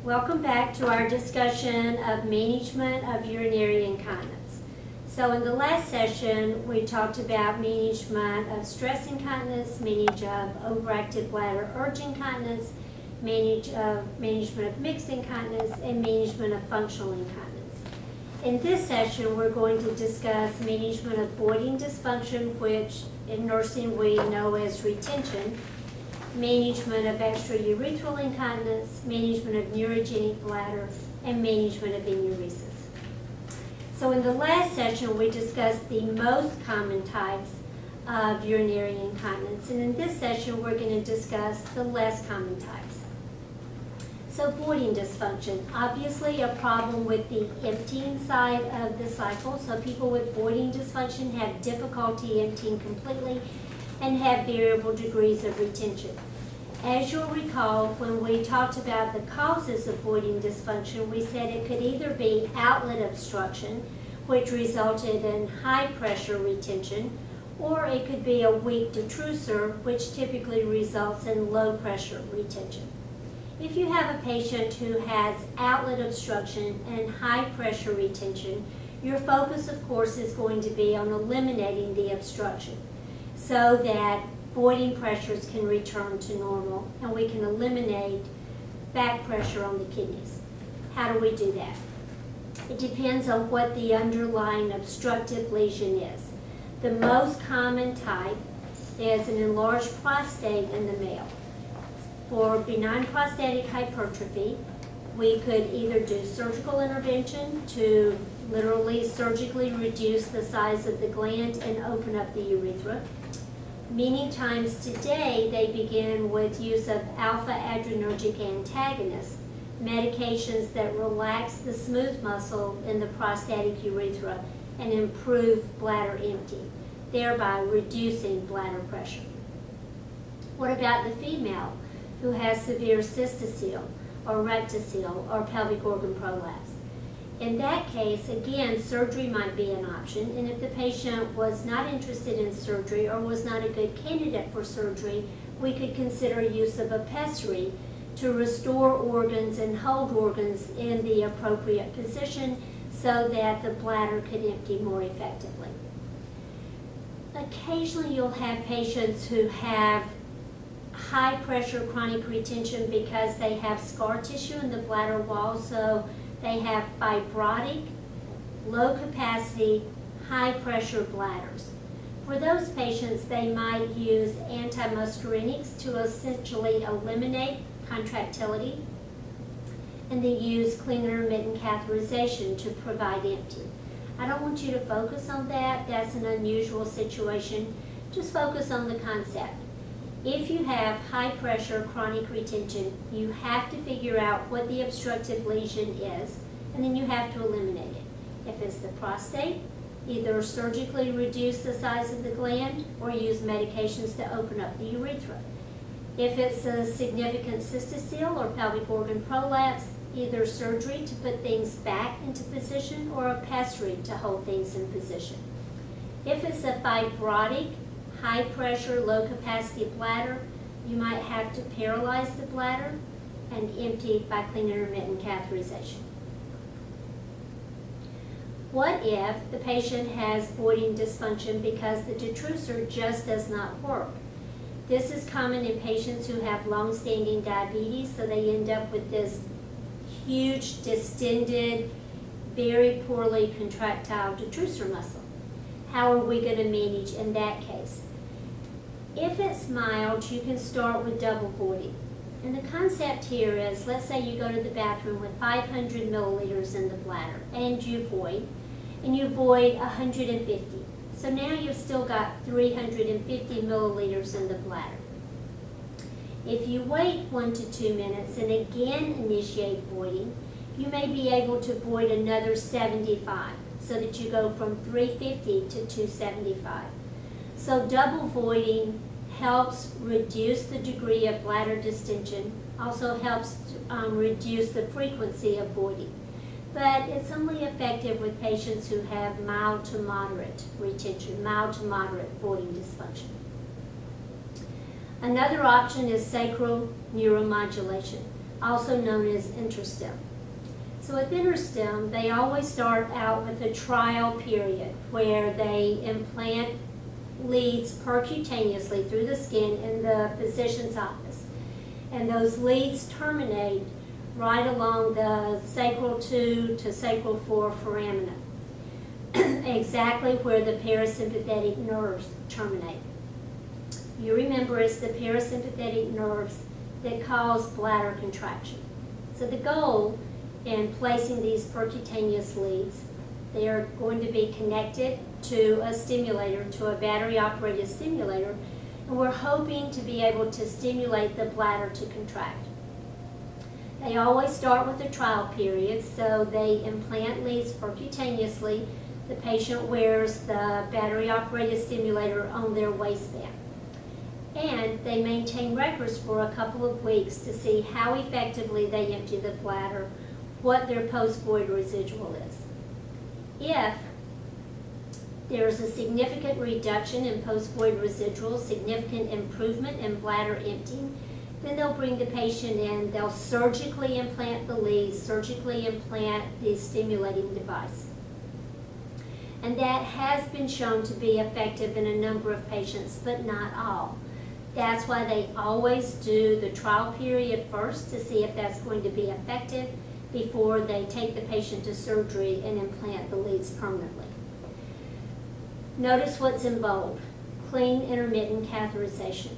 Welcome back to our discussion of management of urinary incontinence. So in the last session, we talked about management of stress incontinence, management of overactive bladder urge incontinence, management of mixed incontinence, and management of functional incontinence. In this session, we're going to discuss management of voiding dysfunction, which in nursing we know as retention, management of extraurethral incontinence, management of neurogenic bladder, and management of enuresis. So in the last session, we discussed the most common types of urinary incontinence, and in this session, we're going to discuss the less common types. So voiding dysfunction, obviously a problem with the emptying side of the cycle. So people with voiding dysfunction have difficulty emptying completely and have variable degrees of retention. As you'll recall, when we talked about the causes of voiding dysfunction, we said it could either be outlet obstruction, which resulted in high pressure retention, or it could be a weak detrusor, which typically results in low pressure retention. If you have a patient who has outlet obstruction and high pressure retention, your focus, of course, is going to be on eliminating the obstruction so that voiding pressures can return to normal and we can eliminate back pressure on the kidneys. How do we do that? It depends on what the underlying obstructive lesion is. The most common type is an enlarged prostate in the male. For benign prostatic hypertrophy, we could either do surgical intervention to literally surgically reduce the size of the gland and open up the urethra. Many times today, they begin with use of alpha-adrenergic antagonists, medications that relax the smooth muscle in the prostatic urethra and improve bladder emptying, thereby reducing bladder pressure. What about the female who has severe cystocele or rectocele or pelvic organ prolapse? In that case, again, surgery might be an option, and if the patient was not interested in surgery or was not a good candidate for surgery, we could consider use of a pessary to restore organs and hold organs in the appropriate position so that the bladder could empty more effectively. Occasionally, you'll have patients who have high pressure chronic retention because they have scar tissue in the bladder wall, so they have fibrotic, low capacity, high pressure bladders. For those patients, they might use antimuscarinics to essentially eliminate contractility, and they use clean intermittent catheterization to provide emptying. I don't want you to focus on that. That's an unusual situation. Just focus on the concept. If you have high pressure chronic retention, you have to figure out what the obstructive lesion is, and then you have to eliminate it. If it's the prostate, either surgically reduce the size of the gland or use medications to open up the urethra. If it's a significant cystocele or pelvic organ prolapse, either surgery to put things back into position or a pessary to hold things in position. If it's a fibrotic, high pressure, low capacity bladder, you might have to paralyze the bladder and empty by clean intermittent catheterization. What if the patient has voiding dysfunction because the detrusor just does not work? This is common in patients who have long-standing diabetes, so they end up with this huge, distended, very poorly contractile detrusor muscle. How are we going to manage in that case? If it's mild, you can start with double voiding. And the concept here is, let's say you go to the bathroom with 500 milliliters in the bladder and you void 150. So now you've still got 350 milliliters in the bladder. If you wait 1 to 2 minutes and again initiate voiding, you may be able to void another 75 so that you go from 350 to 275. So double voiding helps reduce the degree of bladder distension, also helps reduce the frequency of voiding. But it's only effective with patients who have mild to moderate retention, mild to moderate voiding dysfunction. Another option is sacral neuromodulation. also known as InterStim. So with InterStim, they always start out with a trial period where they implant leads percutaneously through the skin in the physician's office. And those leads terminate right along the sacral 2 to sacral 4 foramina, exactly where the parasympathetic nerves terminate. You remember it's the parasympathetic nerves that cause bladder contraction. So the goal in placing these percutaneous leads, they are going to be connected to a stimulator, to a battery-operated stimulator, and we're hoping to be able to stimulate the bladder to contract. They always start with a trial period, so they implant leads percutaneously. The patient wears the battery-operated stimulator on their waistband. And they maintain records for a couple of weeks to see how effectively they empty the bladder, what their post-void residual is. If there's a significant reduction in post-void residual, significant improvement in bladder emptying, then they'll bring the patient in, they'll surgically implant the leads, surgically implant the stimulating device. And that has been shown to be effective in a number of patients, but not all. That's why they always do the trial period first to see if that's going to be effective before they take the patient to surgery and implant the leads permanently. Notice what's in bold: clean intermittent catheterization.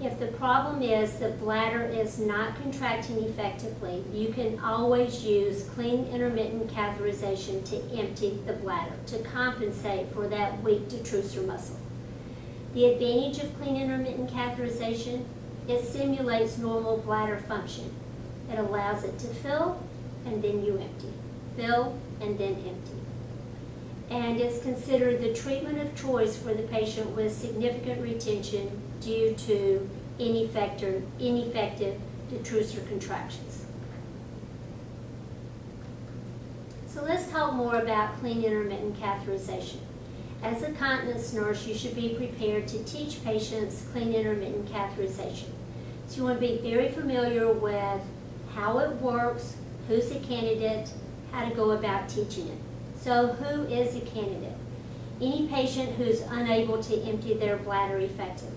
If the problem is the bladder is not contracting effectively, you can always use clean intermittent catheterization to empty the bladder, to compensate for that weak detrusor muscle. The advantage of clean intermittent catheterization, it simulates normal bladder function. It allows it to fill and then you empty, fill and then empty. And it's considered the treatment of choice for the patient with significant retention due to ineffective detrusor contractions. So let's talk more about clean intermittent catheterization. As a continence nurse, you should be prepared to teach patients clean intermittent catheterization. So you want to be very familiar with how it works, who's a candidate, how to go about teaching it. So who is a candidate? Any patient who's unable to empty their bladder effectively.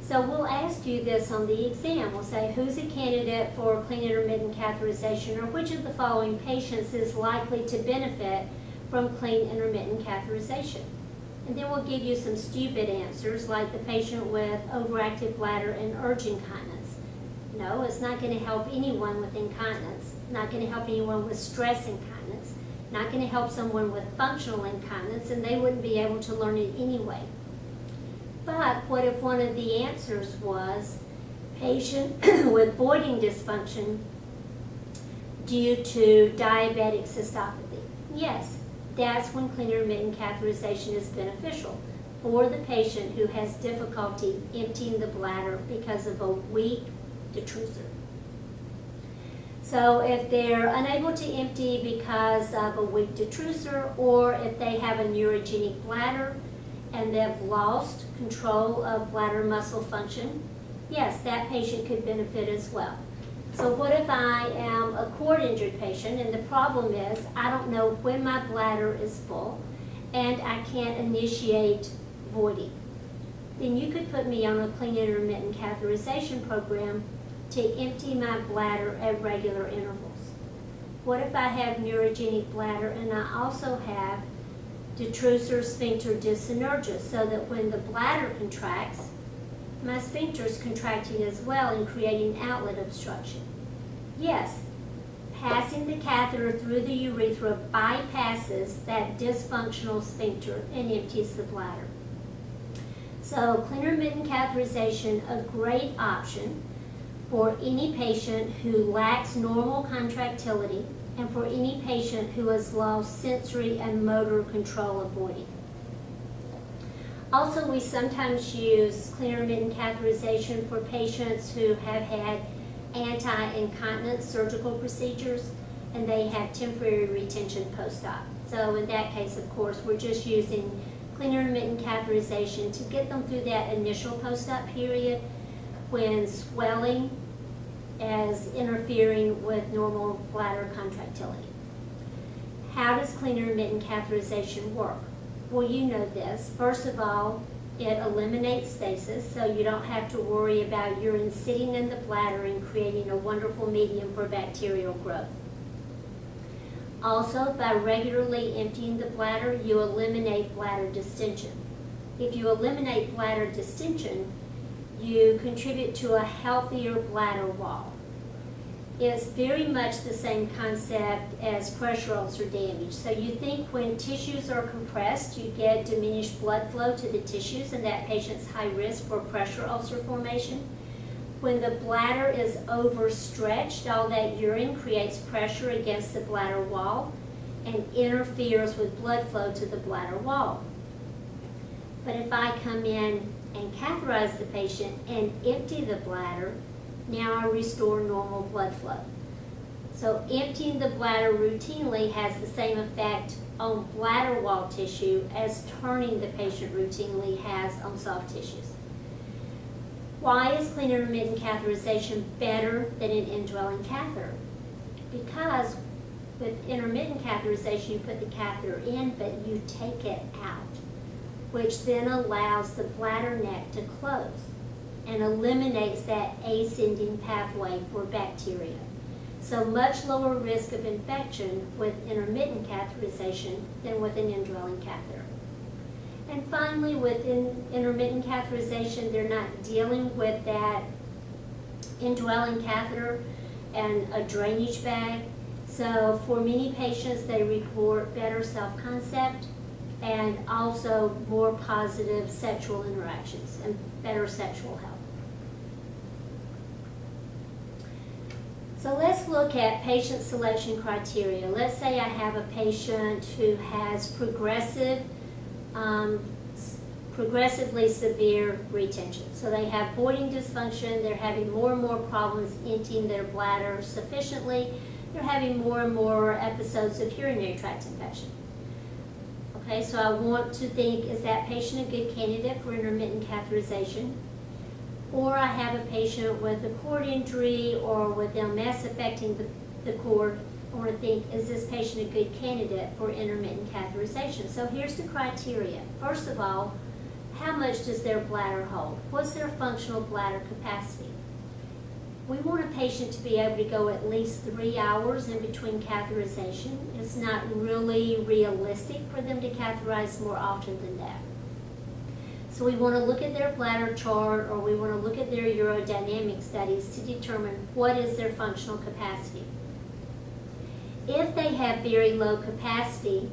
So we'll ask you this on the exam. We'll say, who's a candidate for clean intermittent catheterization, or which of the following patients is likely to benefit from clean intermittent catheterization? And then we'll give you some stupid answers, like the patient with overactive bladder and urge incontinence. No, it's not going to help anyone with incontinence, not going to help anyone with stress incontinence, not going to help someone with functional incontinence, and they wouldn't be able to learn it anyway. But what if one of the answers was patient with voiding dysfunction due to diabetic cystopathy? Yes, that's when clean intermittent catheterization is beneficial for the patient who has difficulty emptying the bladder because of a weak detrusor. So if they're unable to empty because of a weak detrusor, or if they have a neurogenic bladder and they've lost control of bladder muscle function, yes, that patient could benefit as well. So what if I am a cord injured patient and the problem is I don't know when my bladder is full and I can't initiate voiding? Then you could put me on a clean intermittent catheterization program to empty my bladder at regular intervals. What if I have neurogenic bladder and I also have detrusor sphincter dyssynergia, so that when the bladder contracts, my sphincter is contracting as well and creating outlet obstruction? Yes, passing the catheter through the urethra bypasses that dysfunctional sphincter and empties the bladder. So clean intermittent catheterization, a great option for any patient who lacks normal contractility and for any patient who has lost sensory and motor control of voiding. Also, we sometimes use clean intermittent catheterization for patients who have had anti-incontinence surgical procedures and they have temporary retention post-op. So in that case, of course, we're just using clean intermittent catheterization to get them through that initial post-op period when swelling as interfering with normal bladder contractility. How does clean intermittent catheterization work? Well, you know this. First of all, it eliminates stasis, so you don't have to worry about urine sitting in the bladder and creating a wonderful medium for bacterial growth. Also, by regularly emptying the bladder, you eliminate bladder distension. If you eliminate bladder distension, you contribute to a healthier bladder wall. It's very much the same concept as pressure ulcer damage. So you think when tissues are compressed, you get diminished blood flow to the tissues, and that patient's high risk for pressure ulcer formation. When the bladder is overstretched, all that urine creates pressure against the bladder wall and interferes with blood flow to the bladder wall. But if I come in and catheterize the patient and empty the bladder, now I restore normal blood flow. So emptying the bladder routinely has the same effect on bladder wall tissue as turning the patient routinely has on soft tissues. Why is clean intermittent catheterization better than an indwelling catheter? Because with intermittent catheterization, you put the catheter in, but you take it out, which then allows the bladder neck to close and eliminates that ascending pathway for bacteria. So much lower risk of infection with intermittent catheterization than with an indwelling catheter. And finally, with intermittent catheterization, they're not dealing with that indwelling catheter and a drainage bag. So for many patients, they report better self-concept and also more positive sexual interactions and better sexual health. So let's look at patient selection criteria. Let's say I have a patient who has progressively severe retention. So they have voiding dysfunction, they're having more and more problems emptying their bladder sufficiently, they're having more and more episodes of urinary tract infection. Okay, so I want to think, is that patient a good candidate for intermittent catheterization? Or I have a patient with a cord injury or with MS affecting the cord. I want to think, is this patient a good candidate for intermittent catheterization? So here's the criteria. First of all, how much does their bladder hold? What's their functional bladder capacity? We want a patient to be able to go at least 3 hours in between catheterization. It's not really realistic for them to catheterize more often than that. So we want to look at their bladder chart, or we want to look at their urodynamic studies to determine what is their functional capacity. If they have very low capacity,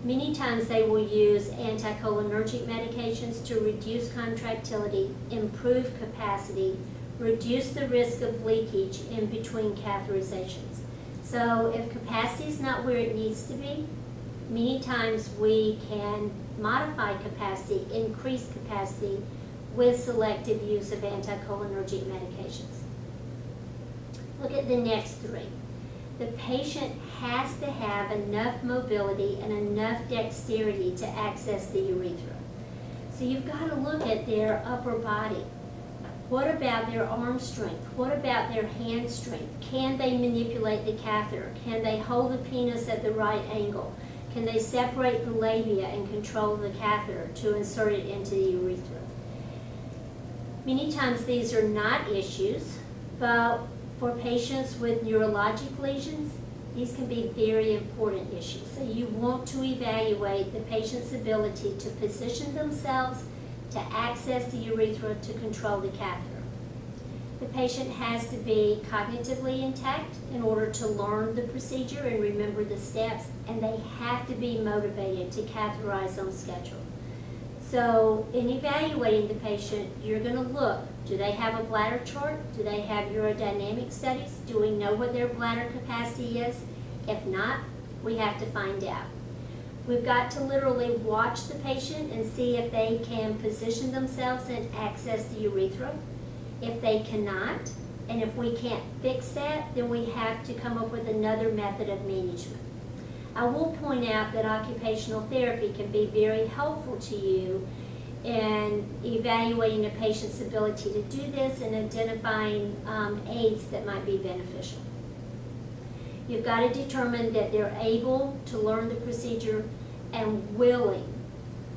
many times they will use anticholinergic medications to reduce contractility, improve capacity, reduce the risk of leakage in between catheterizations. So if capacity is not where it needs to be, many times we can modify capacity, increase capacity with selective use of anticholinergic medications. Look at the next three. The patient has to have enough mobility and enough dexterity to access the urethra. So you've got to look at their upper body. What about their arm strength? What about their hand strength? Can they manipulate the catheter? Can they hold the penis at the right angle? Can they separate the labia and control the catheter to insert it into the urethra? Many times these are not issues, but for patients with neurologic lesions, these can be very important issues. So you want to evaluate the patient's ability to position themselves to access the urethra to control the catheter. The patient has to be cognitively intact in order to learn the procedure and remember the steps, and they have to be motivated to catheterize on schedule. So in evaluating the patient, you're going to look, do they have a bladder chart? Do they have urodynamic studies? Do we know what their bladder capacity is? If not, we have to find out. We've got to literally watch the patient and see if they can position themselves and access the urethra. If they cannot, and if we can't fix that, then we have to come up with another method of management. I will point out that occupational therapy can be very helpful to you in evaluating a patient's ability to do this and identifying aids that might be beneficial. You've got to determine that they're able to learn the procedure and willing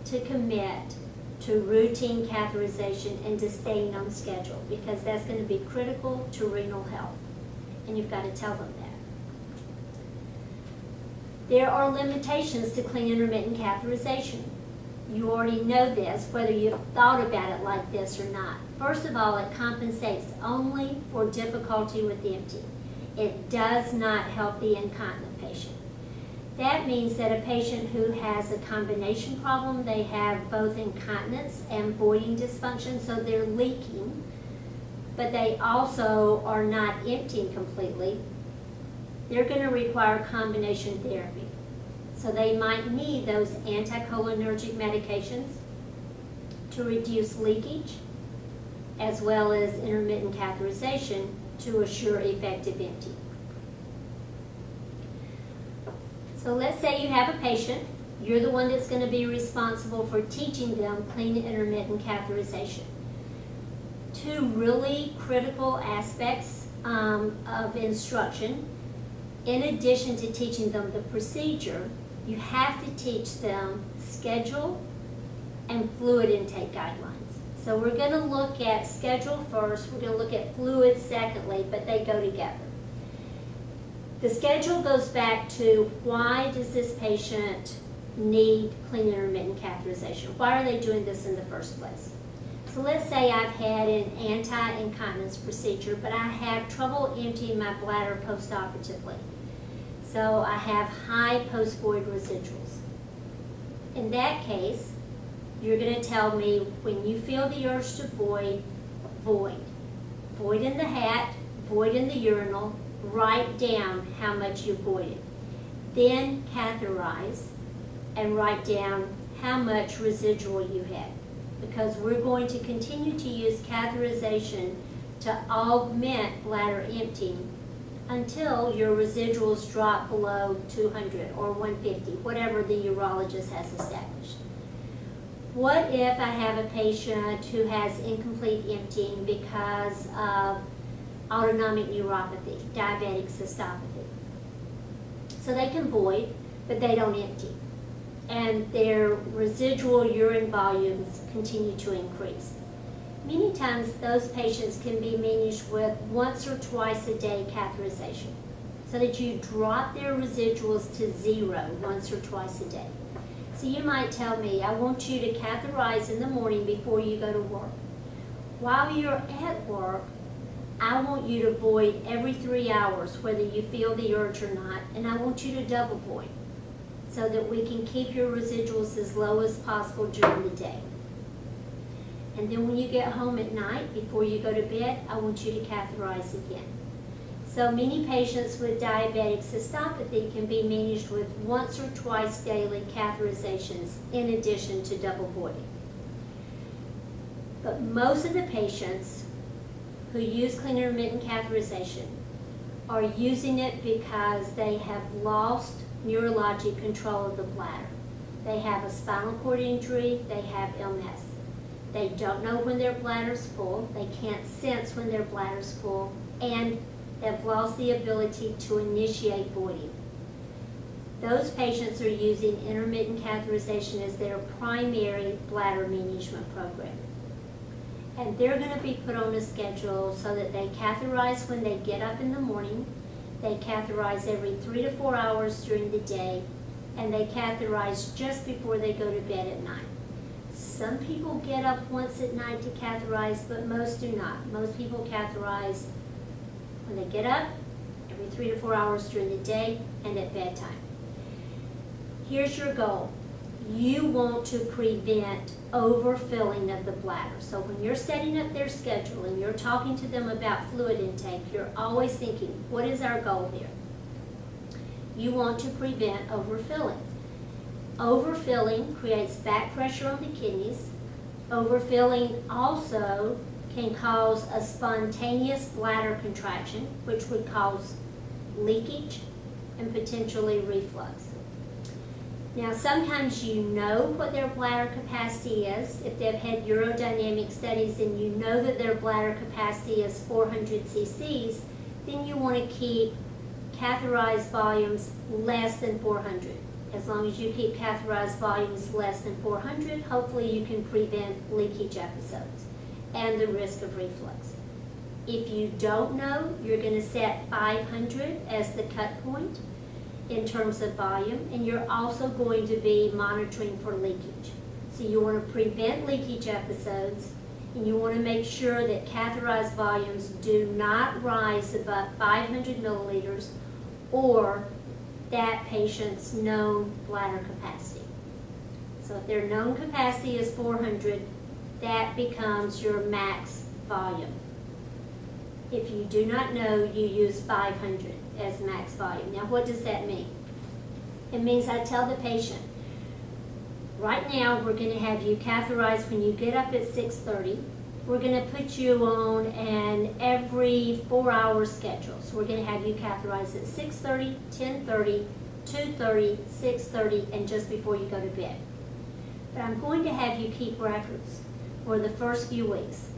to commit to routine catheterization and to staying on schedule, because that's going to be critical to renal health, and you've got to tell them that. There are limitations to clean intermittent catheterization. You already know this, whether you've thought about it like this or not. First of all, it compensates only for difficulty with emptying. It does not help the incontinent patient. That means that a patient who has a combination problem, they have both incontinence and voiding dysfunction, so they're leaking, but they also are not emptying completely. They're going to require combination therapy. So they might need those anticholinergic medications to reduce leakage, as well as intermittent catheterization to assure effective emptying. So let's say you have a patient, you're the one that's going to be responsible for teaching them clean intermittent catheterization. Two really critical aspects of instruction. In addition to teaching them the procedure, you have to teach them schedule and fluid intake guidelines. So we're going to look at schedule first, we're going to look at fluid secondly, but they go together. The schedule goes back to, why does this patient need clean intermittent catheterization? Why are they doing this in the first place? So let's say I've had an anti-incontinence procedure, but I have trouble emptying my bladder postoperatively. So I have high post-void residuals. In that case, you're going to tell me, when you feel the urge to void, void. Void in the hat, void in the urinal, write down how much you voided. Then catheterize and write down how much residual you had, because we're going to continue to use catheterization to augment bladder emptying until your residuals drop below 200 or 150, whatever the urologist has established. What if I have a patient who has incomplete emptying because of autonomic neuropathy, diabetic cystopathy? So they can void, but they don't empty, and their residual urine volumes continue to increase. Many times those patients can be managed with once or twice a day catheterization, so that you drop their residuals to zero once or twice a day. So you might tell me, I want you to catheterize in the morning before you go to work. While you're at work, I want you to void every 3 hours, whether you feel the urge or not, and I want you to double void so that we can keep your residuals as low as possible during the day. And then when you get home at night, before you go to bed, I want you to catheterize again. So many patients with diabetic cystopathy can be managed with once or twice daily catheterizations in addition to double voiding. But most of the patients who use clean intermittent catheterization are using it because they have lost neurologic control of the bladder. They have a spinal cord injury, they have MS. They don't know when their bladder's full, they can't sense when their bladder's full, and they've lost the ability to initiate voiding. Those patients are using intermittent catheterization as their primary bladder management program. And they're going to be put on a schedule so that they catheterize when they get up in the morning, they catheterize every 3 to 4 hours during the day, and they catheterize just before they go to bed at night. Some people get up once at night to catheterize, but most do not. Most people catheterize when they get up, every 3 to 4 hours during the day, and at bedtime. Here's your goal. You want to prevent overfilling of the bladder. So when you're setting up their schedule and you're talking to them about fluid intake, you're always thinking, what is our goal here? You want to prevent overfilling. Overfilling creates back pressure on the kidneys. Overfilling also can cause a spontaneous bladder contraction, which would cause leakage and potentially reflux. Now, sometimes you know what their bladder capacity is. If they've had urodynamic studies and you know that their bladder capacity is 400 cc's, then you want to keep catheterized volumes less than 400. As long as you keep catheterized volumes less than 400, hopefully you can prevent leakage episodes and the risk of reflux. If you don't know, you're going to set 500 as the cut point in terms of volume, and you're also going to be monitoring for leakage. So you want to prevent leakage episodes, and you want to make sure that catheterized volumes do not rise above 500 milliliters or that patient's known bladder capacity. So if their known capacity is 400, that becomes your max volume. If you do not know, you use 500 as max volume. Now, what does that mean? It means I tell the patient, right now we're going to have you catheterized when you get up at 6:30. We're going to put you on an every 4-hour schedule. So we're going to have you catheterized at 6:30, 10:30, 2:30, 6:30, and just before you go to bed. But I'm going to have you keep records for the first few weeks.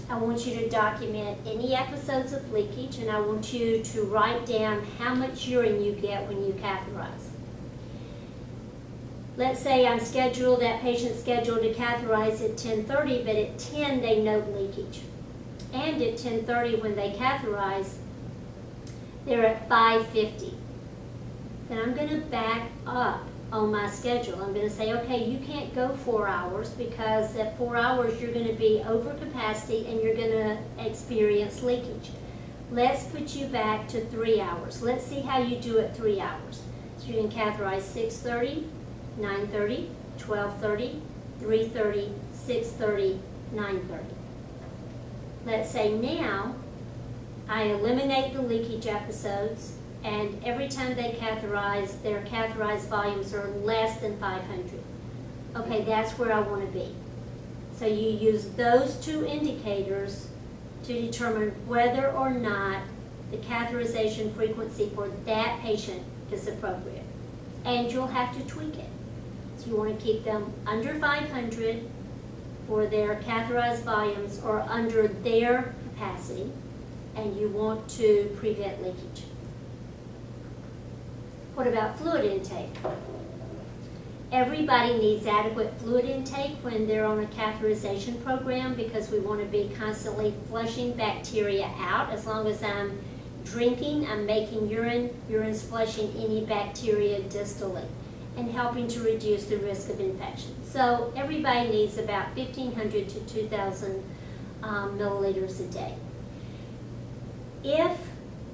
I want you to document any episodes of leakage, and I want you to write down how much urine you get when you catheterize. Let's say that patient's scheduled to catheterize at 10:30, but at 10 they note leakage. And at 10:30 when they catheterize, they're at 550. Then I'm going to back up on my schedule. I'm going to say, okay, you can't go 4 hours because at 4 hours you're going to be over capacity and you're going to experience leakage. Let's put you back to 3 hours. Let's see how you do at 3 hours. So you can catheterize 6:30, 9:30, 12:30, 3:30, 6:30, 9:30. Let's say now I eliminate the leakage episodes, and every time they catheterize, their catheterized volumes are less than 500. Okay, that's where I want to be. So you use those two indicators to determine whether or not the catheterization frequency for that patient is appropriate. And you'll have to tweak it. So you want to keep them under 500 for their catheterized volumes or under their capacity, and you want to prevent leakage. What about fluid intake? Everybody needs adequate fluid intake when they're on a catheterization program because we want to be constantly flushing bacteria out. As long as I'm drinking, I'm making urine. Urine's flushing any bacteria distally and helping to reduce the risk of infection. So everybody needs about 1,500 to 2,000 milliliters a day. If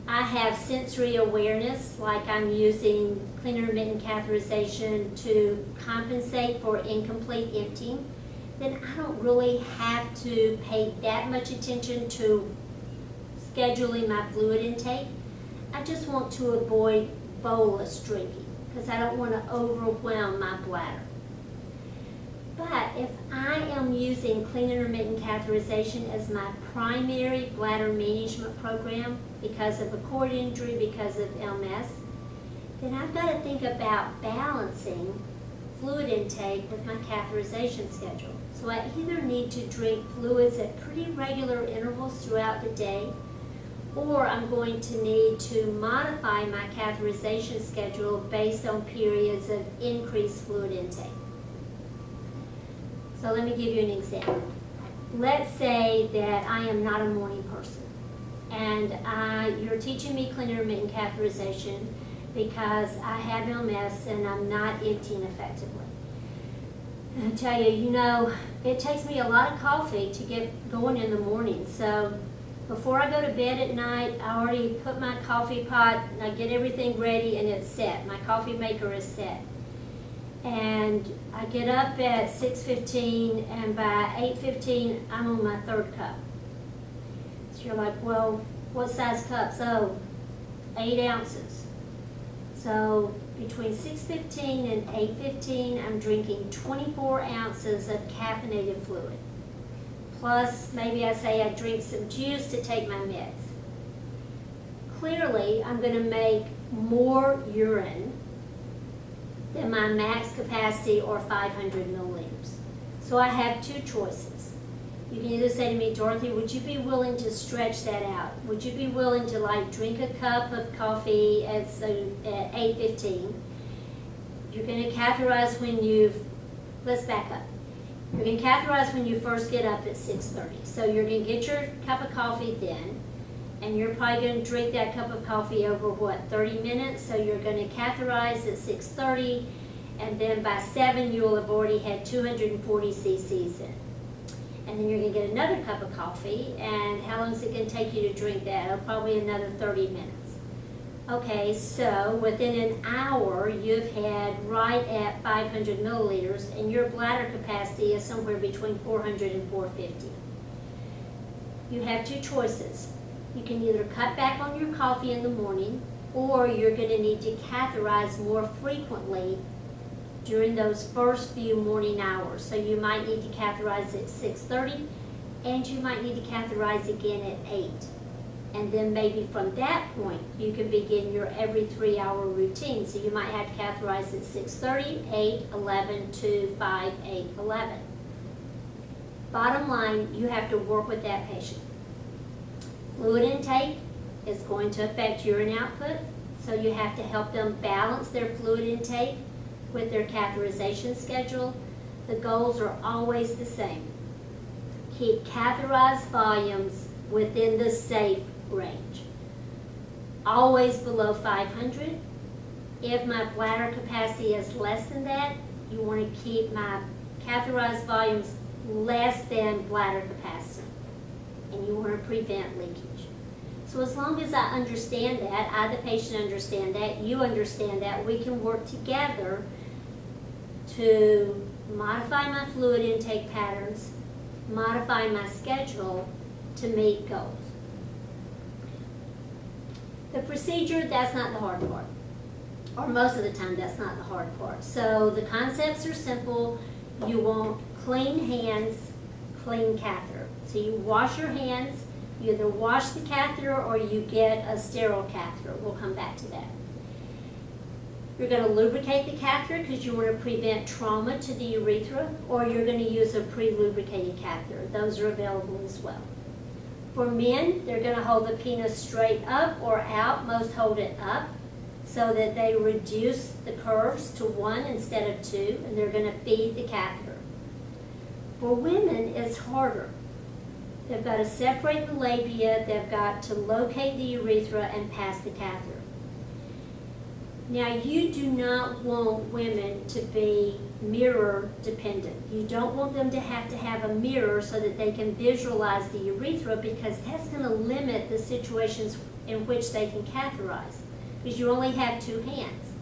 I have sensory awareness, like I'm using clean intermittent catheterization to compensate for incomplete emptying, then I don't really have to pay that much attention to scheduling my fluid intake. I just want to avoid bolus drinking because I don't want to overwhelm my bladder. But if I am using clean intermittent catheterization as my primary bladder management program because of a cord injury, because of MS, then I've got to think about balancing fluid intake with my catheterization schedule. So I either need to drink fluids at pretty regular intervals throughout the day, or I'm going to need to modify my catheterization schedule based on periods of increased fluid intake. So let me give you an example. Let's say that I am not a morning person, and you're teaching me clean intermittent catheterization because I have MS and I'm not emptying effectively. And I tell you, it takes me a lot of coffee to get going in the morning. So before I go to bed at night, I already put my coffee pot, and I get everything ready and it's set. My coffee maker is set. And I get up at 6:15, and by 8:15, I'm on my third cup. So you're like, well, what size cups? Oh, 8 ounces. So between 6:15 and 8:15, I'm drinking 24 ounces of caffeinated fluid. Plus, maybe I say I drink some juice to take my meds. Clearly, I'm going to make more urine then my max capacity or 500 milliliters. So I have two choices. You can either say to me, Dorothy, would you be willing to stretch that out? Would you be willing to like drink a cup of coffee at 8:15? You're going to catheterize when let's back up. You're going to catheterize when you first get up at 6:30. So you're going to get your cup of coffee then, and you're probably going to drink that cup of coffee over, 30 minutes? So you're going to catheterize at 6:30, and then by 7 you'll have already had 240 cc's in. And then you're going to get another cup of coffee, and how long is it going to take you to drink that? Oh, probably another 30 minutes. Okay, so within an hour, you've had right at 500 milliliters, and your bladder capacity is somewhere between 400 and 450. You have two choices. You can either cut back on your coffee in the morning, or you're going to need to catheterize more frequently during those first few morning hours. So you might need to catheterize at 6:30, and you might need to catheterize again at 8. And then maybe from that point, you can begin your every 3-hour routine. So you might have to catheterize at 6:30, 8, 11, 2, 5, 8, 11. Bottom line, you have to work with that patient. Fluid intake is going to affect urine output, so you have to help them balance their fluid intake with their catheterization schedule. The goals are always the same. Keep catheterized volumes within the safe range. Always below 500. If my bladder capacity is less than that, you want to keep my catheterized volumes less than bladder capacity, and you want to prevent leakage. So as long as I understand that, I the patient understand that, you understand that, we can work together to modify my fluid intake patterns, modify my schedule to meet goals. The procedure, that's not the hard part. Or most of the time, that's not the hard part. So the concepts are simple. You want clean hands, clean catheter. So you wash your hands, you either wash the catheter or you get a sterile catheter. We'll come back to that. You're going to lubricate the catheter because you want to prevent trauma to the urethra, or you're going to use a pre-lubricated catheter. Those are available as well. For men, they're going to hold the penis straight up or out. Most hold it up so that they reduce the curves to 1 instead of 2, and they're going to feed the catheter. For women, it's harder. They've got to separate the labia, they've got to locate the urethra and pass the catheter. Now, you do not want women to be mirror dependent. You don't want them to have a mirror so that they can visualize the urethra, because that's going to limit the situations in which they can catheterize, because you only have 2 hands.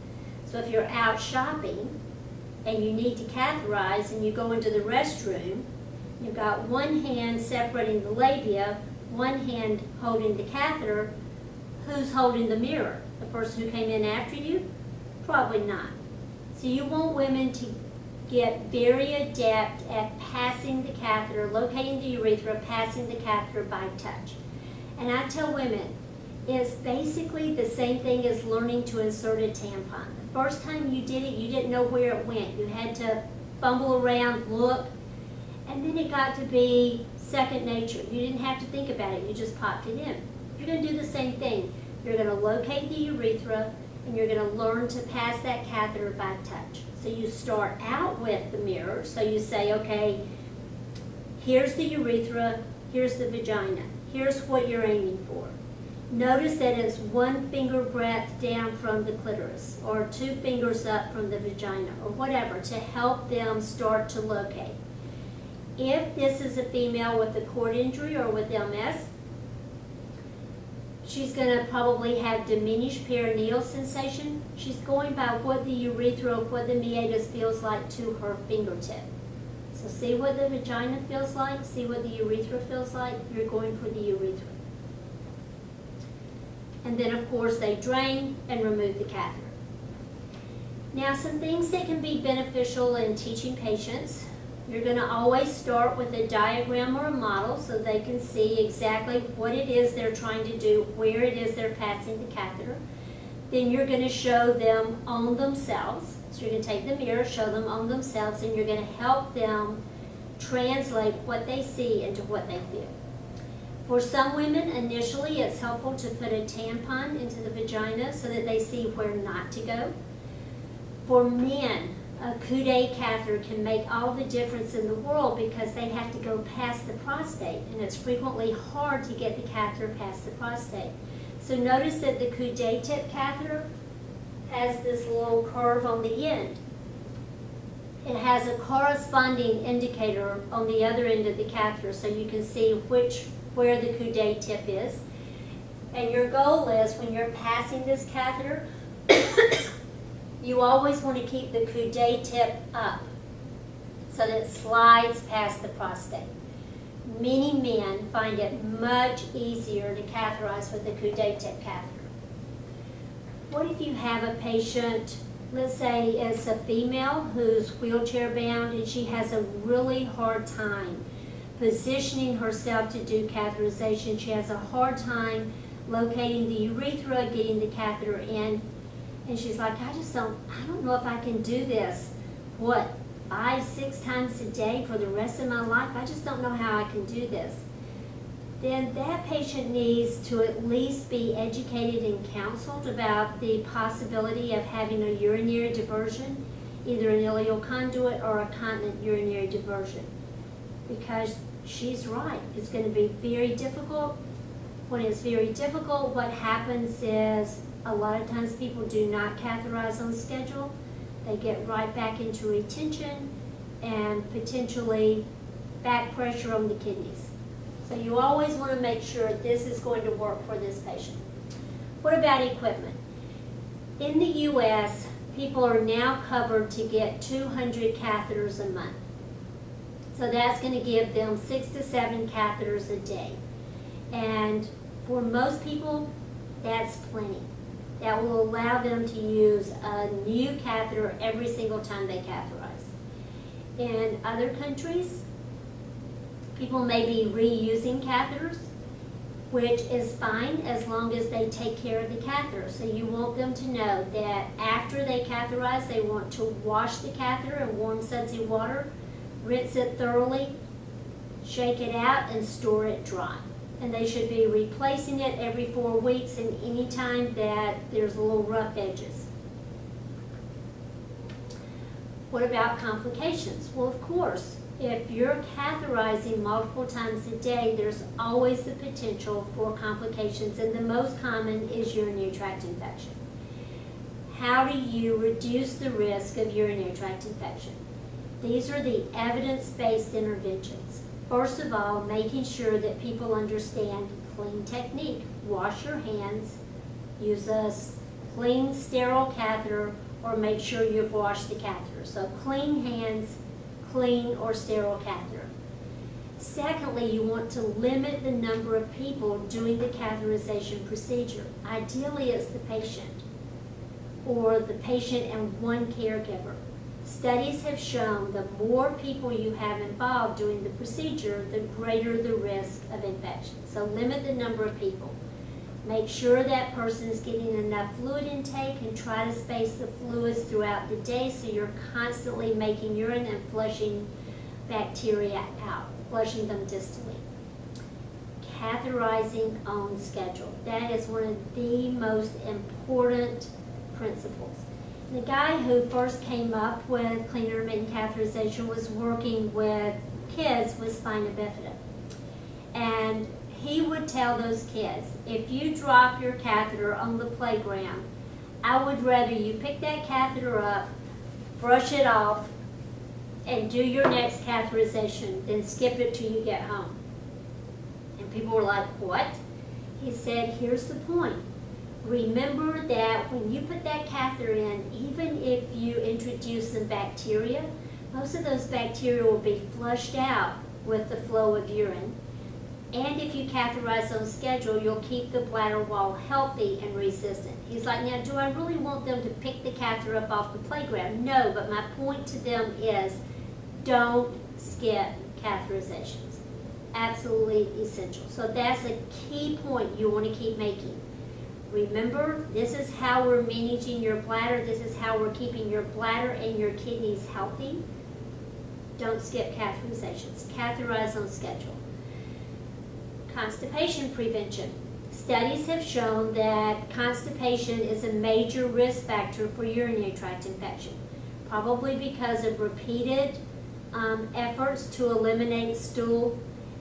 So if you're out shopping and you need to catheterize and you go into the restroom, you've got one hand separating the labia, one hand holding the catheter. Who's holding the mirror? The person who came in after you? Probably not. So you want women to get very adept at passing the catheter, locating the urethra, passing the catheter by touch. And I tell women, it's basically the same thing as learning to insert a tampon. The first time you did it, you didn't know where it went. You had to fumble around, look, and then it got to be second nature. You didn't have to think about it, you just popped it in. You're going to do the same thing. You're going to locate the urethra, and you're going to learn to pass that catheter by touch. So you start out with the mirror. So you say, okay, here's the urethra, here's the vagina. Here's what you're aiming for. Notice that it's 1 finger breadth down from the clitoris, or 2 fingers up from the vagina, or whatever, to help them start to locate. If this is a female with a cord injury or with MS, she's going to probably have diminished perineal sensation. She's going by what the urethra, what the meatus feels like to her fingertip. So see what the vagina feels like, see what the urethra feels like, you're going for the urethra. And then of course they drain and remove the catheter. Now, some things that can be beneficial in teaching patients. You're going to always start with a diagram or a model so they can see exactly what it is they're trying to do, where it is they're passing the catheter. then you're going to show them on themselves. So you're going to take the mirror, show them on themselves, and you're going to help them translate what they see into what they feel. For some women, initially, it's helpful to put a tampon into the vagina so that they see where not to go. For men, a Coude catheter can make all the difference in the world because they have to go past the prostate, and it's frequently hard to get the catheter past the prostate. So notice that the Coude tip catheter has this little curve on the end. It has a corresponding indicator on the other end of the catheter so you can see where the Coude tip is. And your goal is, when you're passing this catheter, you always want to keep the Coude tip up so that it slides past the prostate. Many men find it much easier to catheterize with the Coude tip catheter. What if you have a patient, let's say it's a female who's wheelchair bound and she has a really hard time positioning herself to do catheterization. She has a hard time locating the urethra, getting the catheter in, and she's like, I don't know if I can do this, 5-6 times a day for the rest of my life. I just don't know how I can do this. Then that patient needs to at least be educated and counseled about the possibility of having a urinary diversion, either an ileal conduit or a continent urinary diversion. Because she's right, it's going to be very difficult. When it's very difficult, what happens is a lot of times people do not catheterize on schedule. They get right back into retention and potentially back pressure on the kidneys. So you always want to make sure this is going to work for this patient. What about equipment? In the U.S., people are now covered to get 200 catheters a month. So that's going to give them 6 to 7 catheters a day. And for most people, that's plenty. That will allow them to use a new catheter every single time they catheterize. In other countries, people may be reusing catheters, which is fine as long as they take care of the catheter. So you want them to know that after they catheterize, they want to wash the catheter in warm sudsy water, rinse it thoroughly, shake it out, and store it dry. And they should be replacing it every 4 weeks and any time that there's a little rough edges. What about complications? Well, of course, if you're catheterizing multiple times a day, there's always the potential for complications, and the most common is urinary tract infection. How do you reduce the risk of urinary tract infection? These are the evidence-based interventions. First of all, making sure that people understand clean technique. Wash your hands, use a clean, sterile catheter, or make sure you've washed the catheter. So clean hands, clean or sterile catheter. Secondly, you want to limit the number of people doing the catheterization procedure. Ideally, it's the patient or the patient and one caregiver. Studies have shown the more people you have involved doing the procedure, the greater the risk of infection. So limit the number of people. Make sure that person is getting enough fluid intake and try to space the fluids throughout the day so you're constantly making urine and flushing bacteria out, flushing them distally. Catheterizing on schedule. That is one of the most important principles. The guy who first came up with clean intermittent catheterization was working with kids with spina bifida. And he would tell those kids, if you drop your catheter on the playground, I would rather you pick that catheter up, brush it off, and do your next catheterization than skip it till you get home. And people were like, what? He said, here's the point. Remember that when you put that catheter in, even if you introduce some bacteria, most of those bacteria will be flushed out with the flow of urine. And if you catheterize on schedule, you'll keep the bladder wall healthy and resistant. He's like, now, do I really want them to pick the catheter up off the playground? No, but my point to them is don't skip catheterizations. Absolutely essential. So that's a key point you want to keep making. Remember, this is how we're managing your bladder. This is how we're keeping your bladder and your kidneys healthy. Don't skip catheterizations. Catheterize on schedule. Constipation prevention. Studies have shown that constipation is a major risk factor for urinary tract infection, probably because of repeated efforts to eliminate stool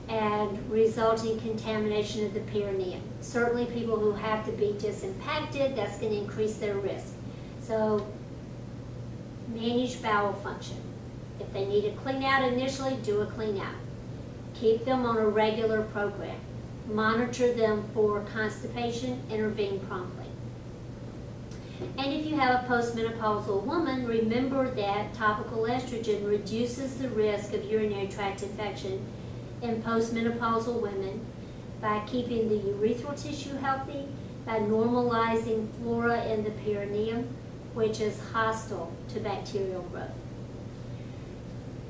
and resulting contamination of the perineum. Certainly people who have to be disimpacted, that's going to increase their risk. So manage bowel function. If they need a clean out initially, do a clean out. Keep them on a regular program. Monitor them for constipation, intervene promptly. And if you have a postmenopausal woman, remember that topical estrogen reduces the risk of urinary tract infection in postmenopausal women by keeping the urethral tissue healthy, by normalizing flora in the perineum, which is hostile to bacterial growth.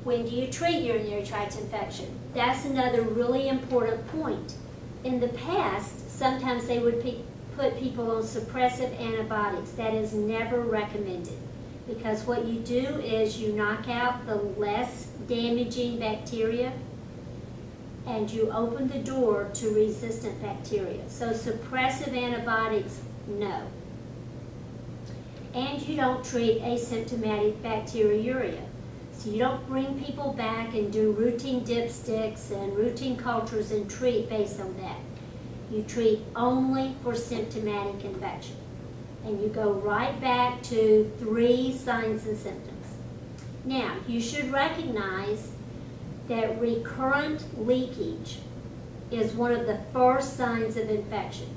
When do you treat urinary tract infection? That's another really important point. In the past, sometimes they would put people on suppressive antibiotics. That is never recommended, because what you do is you knock out the less damaging bacteria and you open the door to resistant bacteria. So suppressive antibiotics, no. And you don't treat asymptomatic bacteriuria. So you don't bring people back and do routine dipsticks and routine cultures and treat based on that. You treat only for symptomatic infection. And you go right back to 3 signs and symptoms. Now, you should recognize that recurrent leakage is one of the first signs of infection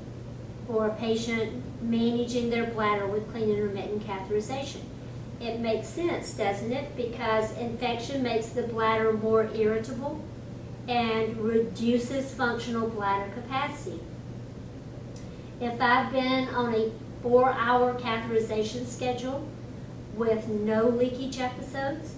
for a patient managing their bladder with clean intermittent catheterization. It makes sense, doesn't it? Because infection makes the bladder more irritable and reduces functional bladder capacity. If I've been on a 4-hour catheterization schedule with no leakage episodes,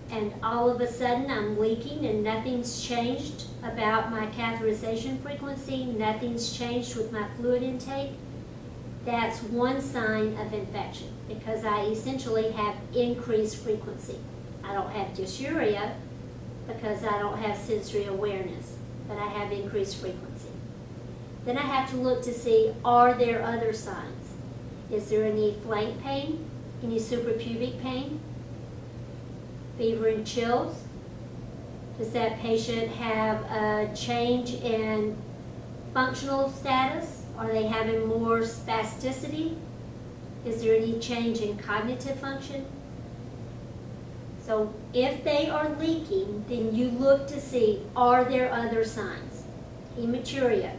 and all of a sudden I'm leaking and nothing's changed about my catheterization frequency, nothing's changed with my fluid intake, that's one sign of infection, because I essentially have increased frequency. I don't have dysuria because I don't have sensory awareness, but I have increased frequency. Then I have to look to see, are there other signs? Is there any flank pain? Any suprapubic pain? Fever and chills? Does that patient have a change in functional status? Are they having more spasticity? Is there any change in cognitive function? So if they are leaking, then you look to see, are there other signs? Hematuria,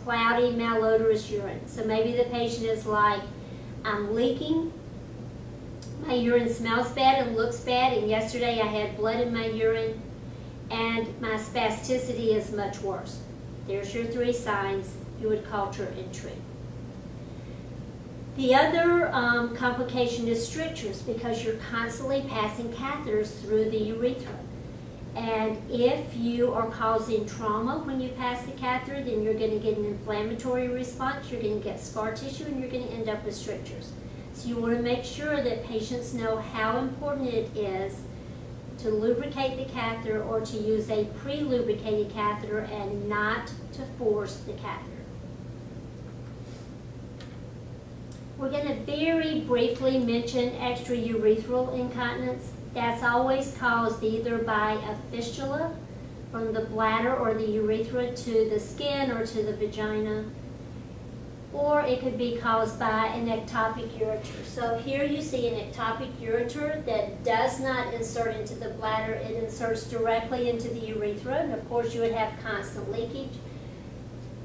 cloudy, malodorous urine. So maybe the patient is like, I'm leaking, my urine smells bad and looks bad, and yesterday I had blood in my urine, and my spasticity is much worse. There's your 3 signs. You would culture and treat. The other complication is strictures, because you're constantly passing catheters through the urethra. And if you are causing trauma when you pass the catheter, then you're going to get an inflammatory response, you're going to get scar tissue, and you're going to end up with strictures. So you want to make sure that patients know how important it is to lubricate the catheter, or to use a pre-lubricated catheter and not to force the catheter. We're going to very briefly mention extraurethral incontinence. That's always caused either by a fistula from the bladder or the urethra to the skin or to the vagina, or it could be caused by an ectopic ureter. So here you see an ectopic ureter that does not insert into the bladder, it inserts directly into the urethra, and of course you would have constant leakage.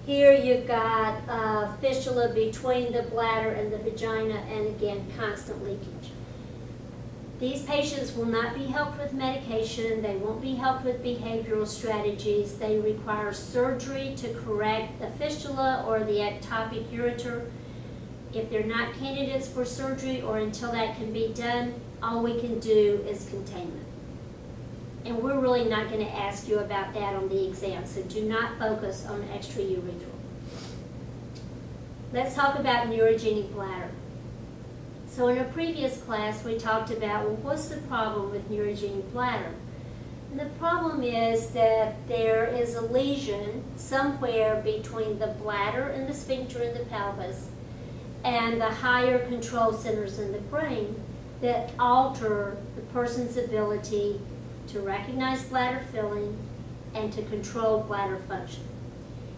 Here you've got a fistula between the bladder and the vagina, and again, constant leakage. These patients will not be helped with medication, they won't be helped with behavioral strategies, they require surgery to correct the fistula or the ectopic ureter. If they're not candidates for surgery, or until that can be done, all we can do is containment. And we're really not going to ask you about that on the exam, so do not focus on extraurethral. Let's talk about neurogenic bladder. So in a previous class, we talked about, well, what's the problem with neurogenic bladder? And the problem is that there is a lesion somewhere between the bladder and the sphincter in the pelvis and the higher control centers in the brain that alter the person's ability to recognize bladder filling and to control bladder function.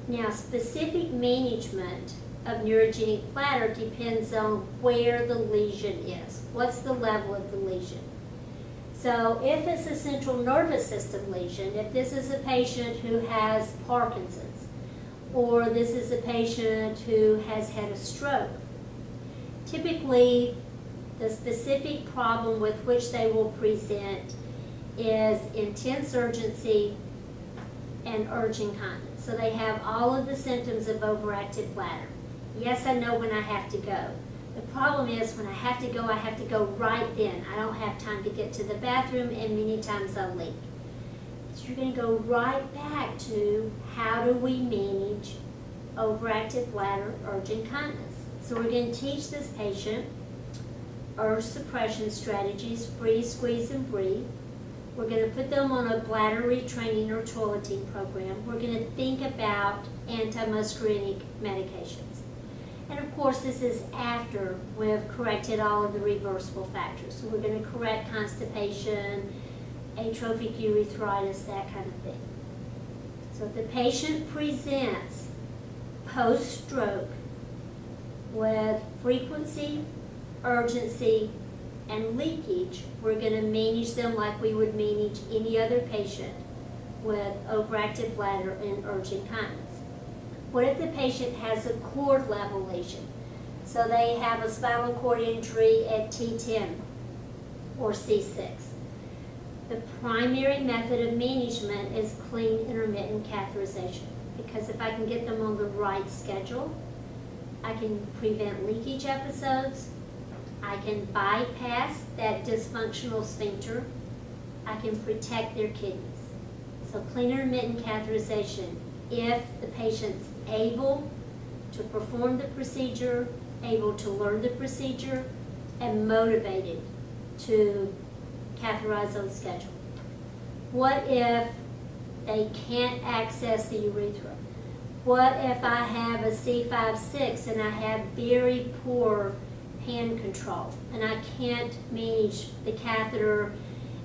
Now, specific management of neurogenic bladder depends on where the lesion is. What's the level of the lesion? So if it's a central nervous system lesion, if this is a patient who has Parkinson's, or this is a patient who has had a stroke, typically the specific problem with which they will present is intense urgency and urge incontinence. So they have all of the symptoms of overactive bladder. Yes, I know when I have to go. The problem is when I have to go right then. I don't have time to get to the bathroom, and many times I'll leak. So you're going to go right back to how do we manage overactive bladder urge incontinence. So we're going to teach this patient urge suppression strategies, freeze, squeeze, and breathe. We're going to put them on a bladder retraining or toileting program. We're going to think about antimuscarinic medications. And of course, this is after we've corrected all of the reversible factors. So we're going to correct constipation, atrophic urethritis, that kind of thing. So if the patient presents post-stroke with frequency, urgency, and leakage, we're going to manage them like we would manage any other patient with overactive bladder and urge incontinence. What if the patient has a cord level lesion? So they have a spinal cord injury at T10 or C6. The primary method of management is clean intermittent catheterization, because if I can get them on the right schedule, I can prevent leakage episodes, I can bypass that dysfunctional sphincter, I can protect their kidneys. So clean intermittent catheterization, if the patient's able to perform the procedure, able to learn the procedure, and motivated to catheterize on schedule. What if they can't access the urethra? What if I have a C5-6 and I have very poor hand control and I can't manage the catheter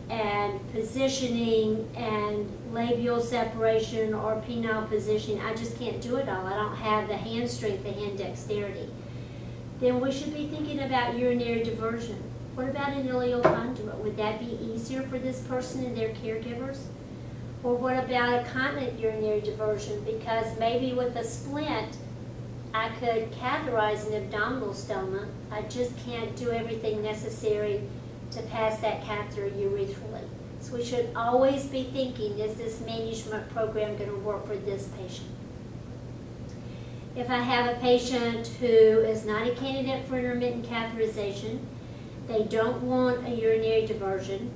and positioning and labial separation or penile positioning? I just can't do it all. I don't have the hand strength, the hand dexterity. Then we should be thinking about urinary diversion. What about an ileal conduit? Would that be easier for this person and their caregivers? Or what about a continent urinary diversion? Because maybe with a splint, I could catheterize an abdominal stoma. I just can't do everything necessary to pass that catheter urethral. So we should always be thinking, is this management program going to work for this patient? If I have a patient who is not a candidate for intermittent catheterization, they don't want a urinary diversion,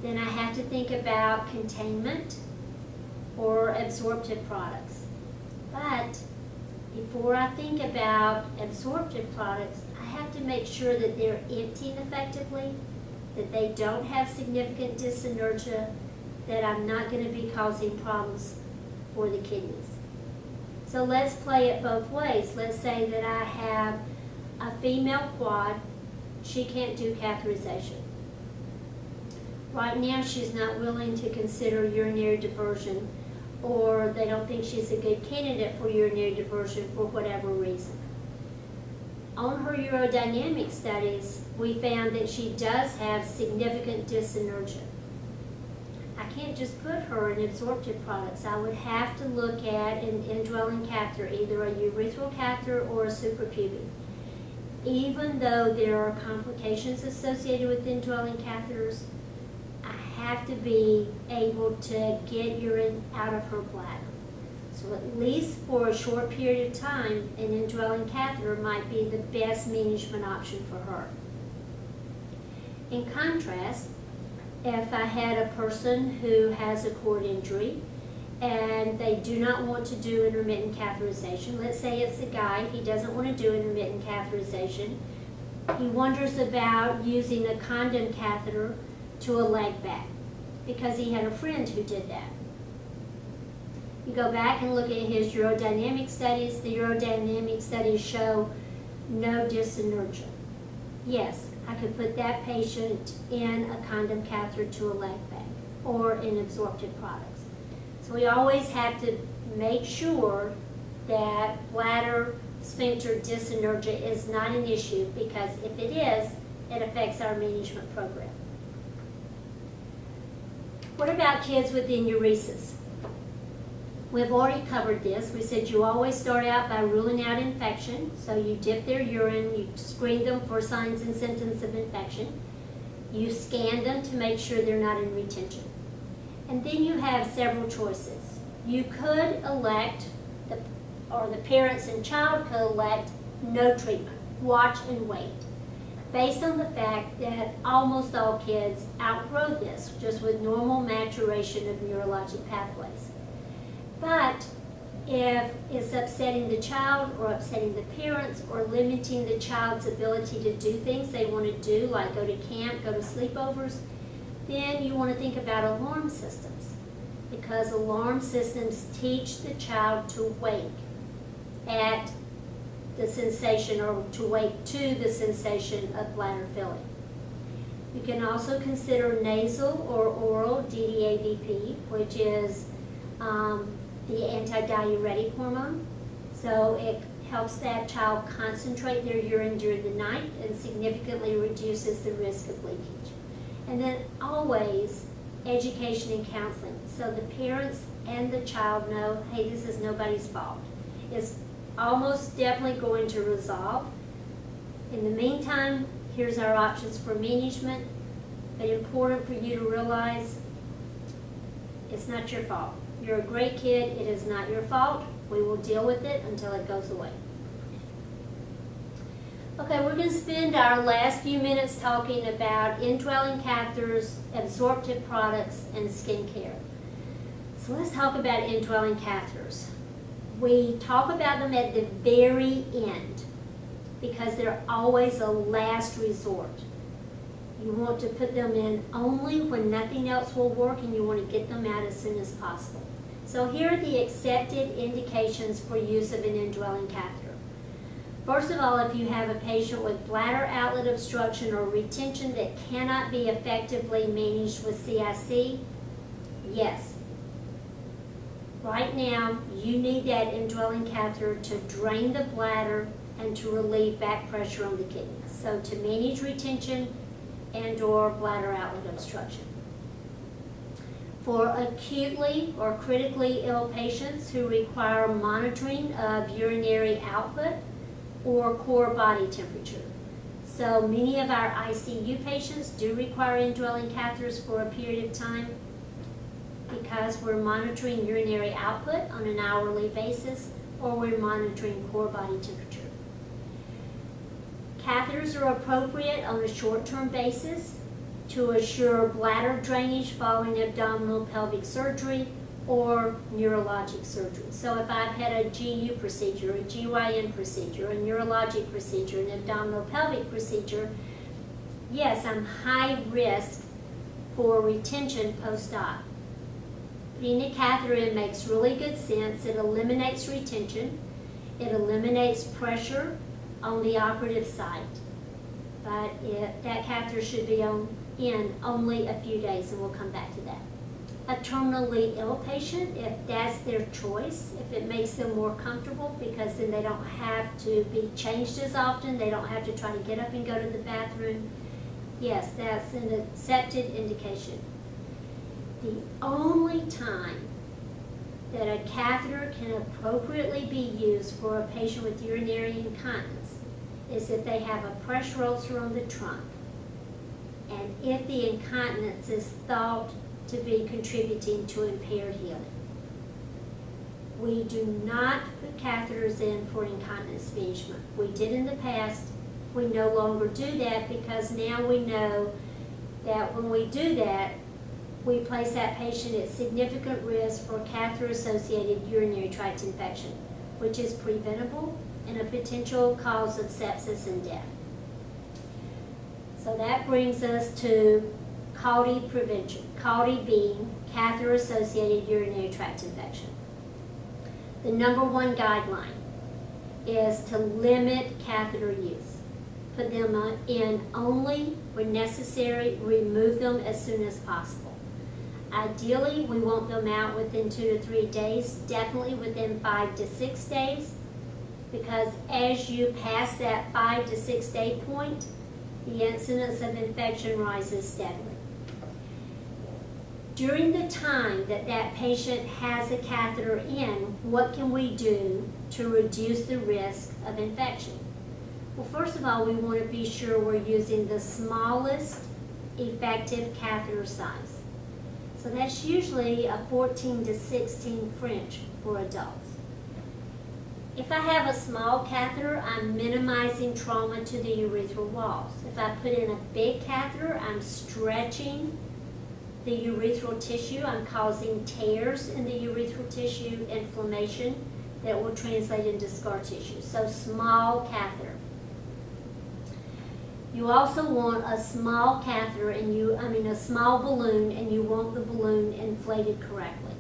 then I have to think about containment or absorptive products. But before I think about absorptive products, I have to make sure that they're emptying effectively, that they don't have significant dyssynergia, that I'm not going to be causing problems for the kidneys. So let's play it both ways. Let's say that I have a female quad. She can't do catheterization. Right now she's not willing to consider urinary diversion, or they don't think she's a good candidate for urinary diversion for whatever reason. On her urodynamic studies, we found that she does have significant dyssynergia. I can't just put her in absorptive products. I would have to look at an indwelling catheter, either a urethral catheter or a suprapubic. Even though there are complications associated with indwelling catheters, I have to be able to get urine out of her bladder. So at least for a short period of time, an indwelling catheter might be the best management option for her. In contrast, if I had a person who has a cord injury and they do not want to do intermittent catheterization. Let's say it's a guy, he doesn't want to do intermittent catheterization. He wonders about using a condom catheter to a leg bag because he had a friend who did that. You go back and look at his urodynamic studies. The urodynamic studies show no dyssynergia. Yes, I could put that patient in a condom catheter to a leg bag or in absorptive products. So we always have to make sure that bladder sphincter dyssynergia is not an issue, because if it is, it affects our management program. What about kids with enuresis? We've already covered this. We said you always start out by ruling out infection. So you dip their urine, you screen them for signs and symptoms of infection. You scan them to make sure they're not in retention. And then you have several choices. You could elect, or the parents and child could elect no treatment, watch and wait, based on the fact that almost all kids outgrow this just with normal maturation of neurologic pathways. But if it's upsetting the child or upsetting the parents or limiting the child's ability to do things they want to do, like go to camp, go to sleepovers, then you want to think about alarm systems, because alarm systems teach the child to wake at the sensation, or to wake to the sensation of bladder filling. You can also consider nasal or oral DDAVP, which is the antidiuretic hormone. So it helps that child concentrate their urine during the night and significantly reduces the risk of leakage. And then always education and counseling, so the parents and the child know, hey, this is nobody's fault. It's almost definitely going to resolve. In the meantime, here's our options for management, but important for you to realize it's not your fault. You're a great kid, it is not your fault. We will deal with it until it goes away. Okay, we're going to spend our last few minutes talking about indwelling catheters, absorptive products, and skincare. So let's talk about indwelling catheters. We talk about them at the very end because they're always a last resort. You want to put them in only when nothing else will work, and you want to get them out as soon as possible. So here are the accepted indications for use of an indwelling catheter. First of all, if you have a patient with bladder outlet obstruction or retention that cannot be effectively managed with CIC, yes. Right now, you need that indwelling catheter to drain the bladder and to relieve back pressure on the kidneys. So to manage retention and or bladder outlet obstruction. For acutely or critically ill patients who require monitoring of urinary output or core body temperature. So many of our ICU patients do require indwelling catheters for a period of time because we're monitoring urinary output on an hourly basis, or we're monitoring core body temperature. Catheters are appropriate on a short-term basis to assure bladder drainage following abdominal pelvic surgery or neurologic surgery. So if I've had a GU procedure, a GYN procedure, a neurologic procedure, an abdominal pelvic procedure, yes, I'm high risk for retention post-op. Putting a catheter in makes really good sense. It eliminates retention. It eliminates pressure on the operative site. But that catheter should be in only a few days, and we'll come back to that. A terminally ill patient, if that's their choice, if it makes them more comfortable, because then they don't have to be changed as often, they don't have to try to get up and go to the bathroom, yes, that's an accepted indication. The only time that a catheter can appropriately be used for a patient with urinary incontinence is if they have a pressure ulcer on the trunk, and if the incontinence is thought to be contributing to impaired healing. We do not put catheters in for incontinence management. We did in the past. We no longer do that because now we know that when we do that, we place that patient at significant risk for catheter-associated urinary tract infection, which is preventable and a potential cause of sepsis and death. So that brings us to CAUTI prevention, CAUTI being catheter-associated urinary tract infection. The number one guideline is to limit catheter use. Put them in only when necessary, remove them as soon as possible. Ideally, we want them out within 2 to 3 days, definitely within 5 to 6 days, because as you pass that 5 to 6 day point, the incidence of infection rises steadily. During the time that that patient has a catheter in, what can we do to reduce the risk of infection? Well, first of all, we want to be sure we're using the smallest effective catheter size. So that's usually a 14 to 16 French for adults. If I have a small catheter, I'm minimizing trauma to the urethral walls. If I put in a big catheter, I'm stretching the urethral tissue. I'm causing tears in the urethral tissue, inflammation that will translate into scar tissue. So small catheter. You also want a small catheter a small balloon, and you want the balloon inflated correctly.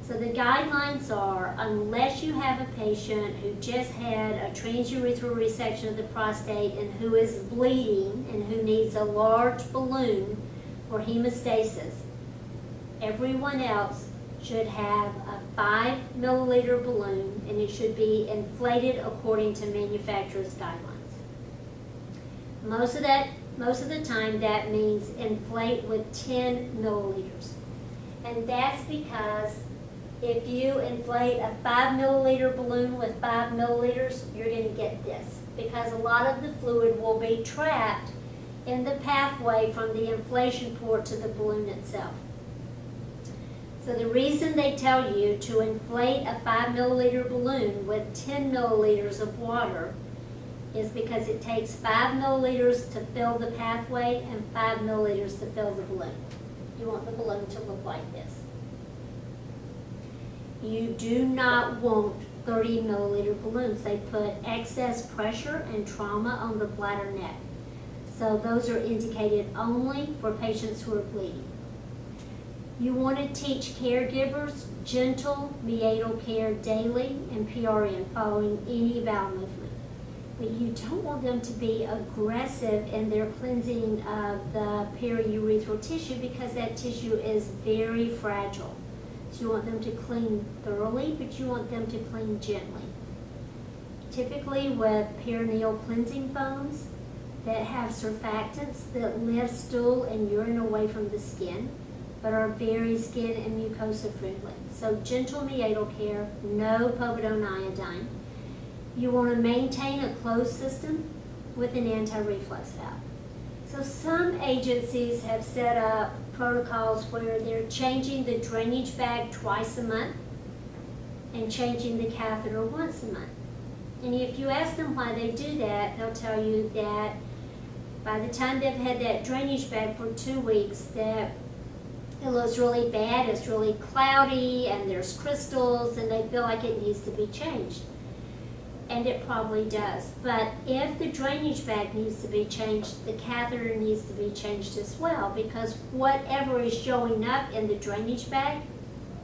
So the guidelines are, unless you have a patient who just had a transurethral resection of the prostate and who is bleeding and who needs a large balloon for hemostasis, everyone else should have a 5 milliliter balloon, and it should be inflated according to manufacturer's guidelines. Most of the time that means inflate with 10 milliliters. And that's because if you inflate a 5 milliliter balloon with 5 milliliters, you're going to get this, because a lot of the fluid will be trapped in the pathway from the inflation port to the balloon itself. So the reason they tell you to inflate a 5 milliliter balloon with 10 milliliters of water is because it takes 5 milliliters to fill the pathway and 5 milliliters to fill the balloon. You want the balloon to look like this. You do not want 30 milliliter balloons. They put excess pressure and trauma on the bladder neck. So those are indicated only for patients who are bleeding. You want to teach caregivers gentle meatal care daily and PRN following any bowel movement. But you don't want them to be aggressive in their cleansing of the periurethral tissue, because that tissue is very fragile. So you want them to clean thoroughly, but you want them to clean gently. Typically with perineal cleansing foams that have surfactants that lift stool and urine away from the skin, but are very skin and mucosa friendly. So gentle meatal care, no povidone iodine. You want to maintain a closed system with an anti-reflux valve. So some agencies have set up protocols where they're changing the drainage bag twice a month and changing the catheter once a month. And if you ask them why they do that, they'll tell you that by the time they've had that drainage bag for 2 weeks, that it looks really bad, it's really cloudy, and there's crystals, and they feel like it needs to be changed. And it probably does. But if the drainage bag needs to be changed, the catheter needs to be changed as well, because whatever is showing up in the drainage bag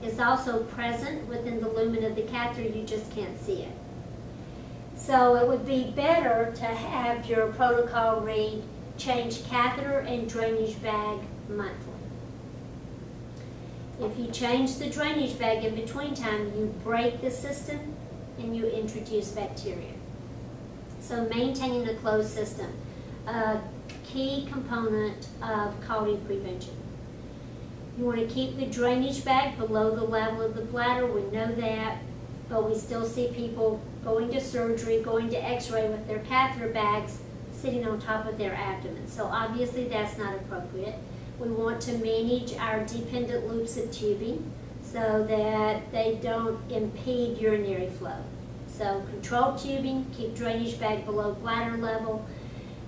is also present within the lumen of the catheter. You just can't see it. So it would be better to have your protocol read change catheter and drainage bag monthly. If you change the drainage bag in between time, you break the system and you introduce bacteria. So maintaining a closed system, a key component of CAUTI prevention. You want to keep the drainage bag below the level of the bladder. We know that, but we still see people going to surgery, going to x-ray with their catheter bags sitting on top of their abdomen. So obviously that's not appropriate. We want to manage our dependent loops of tubing so that they don't impede urinary flow. So control tubing, keep drainage bag below bladder level.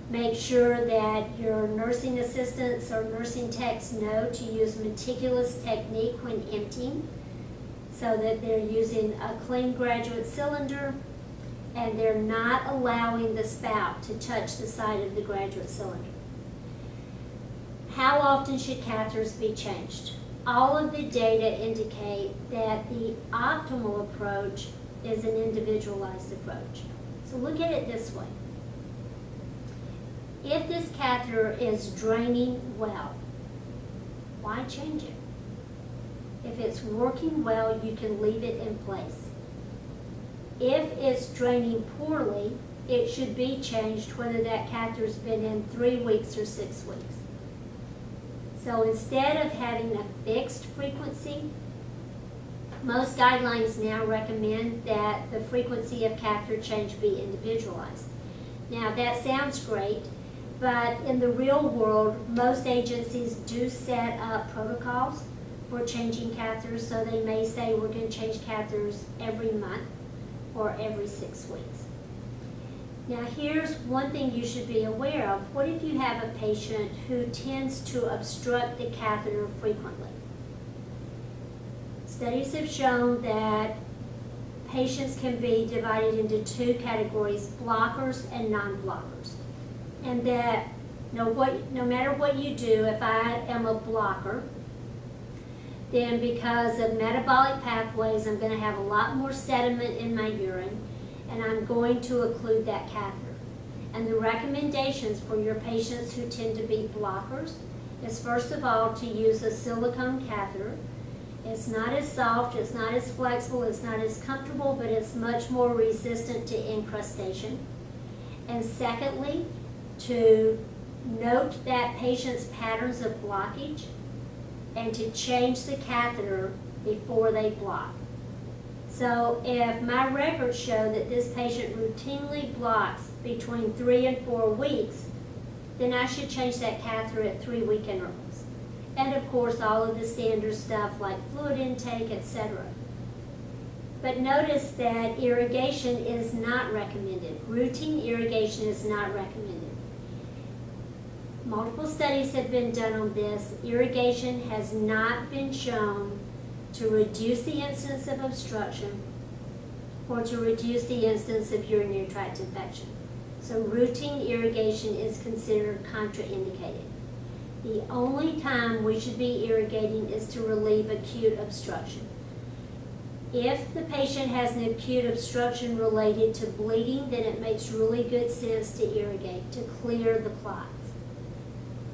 Make sure that your nursing assistants or nursing techs know to use meticulous technique when emptying, so that they're using a clean graduate cylinder and they're not allowing the spout to touch the side of the graduate cylinder. How often should catheters be changed? All of the data indicate that the optimal approach is an individualized approach. So look at it this way. If this catheter is draining well, why change it? If it's working well, you can leave it in place. If it's draining poorly, it should be changed whether that catheter's been in 3 weeks or 6 weeks. So instead of having a fixed frequency, most guidelines now recommend that the frequency of catheter change be individualized. Now that sounds great, but in the real world, most agencies do set up protocols for changing catheters, so they may say we're going to change catheters every month or every 6 weeks. Now here's one thing you should be aware of. What if you have a patient who tends to obstruct the catheter frequently? Studies have shown that patients can be divided into 2 categories, blockers and non-blockers. And that no matter what you do, if I am a blocker, then because of metabolic pathways, I'm going to have a lot more sediment in my urine, and I'm going to occlude that catheter. And the recommendations for your patients who tend to be blockers is, first of all, to use a silicone catheter. It's not as soft, it's not as flexible, it's not as comfortable, but it's much more resistant to incrustation. And secondly, to note that patient's patterns of blockage and to change the catheter before they block. So if my records show that this patient routinely blocks between 3 and 4 weeks, then I should change that catheter at 3-week intervals. And of course, all of the standard stuff like fluid intake, etc. But notice that irrigation is not recommended. Routine irrigation is not recommended. Multiple studies have been done on this. Irrigation has not been shown to reduce the incidence of obstruction or to reduce the incidence of urinary tract infection. So routine irrigation is considered contraindicated. The only time we should be irrigating is to relieve acute obstruction. If the patient has an acute obstruction related to bleeding, then it makes really good sense to irrigate, to clear the clots.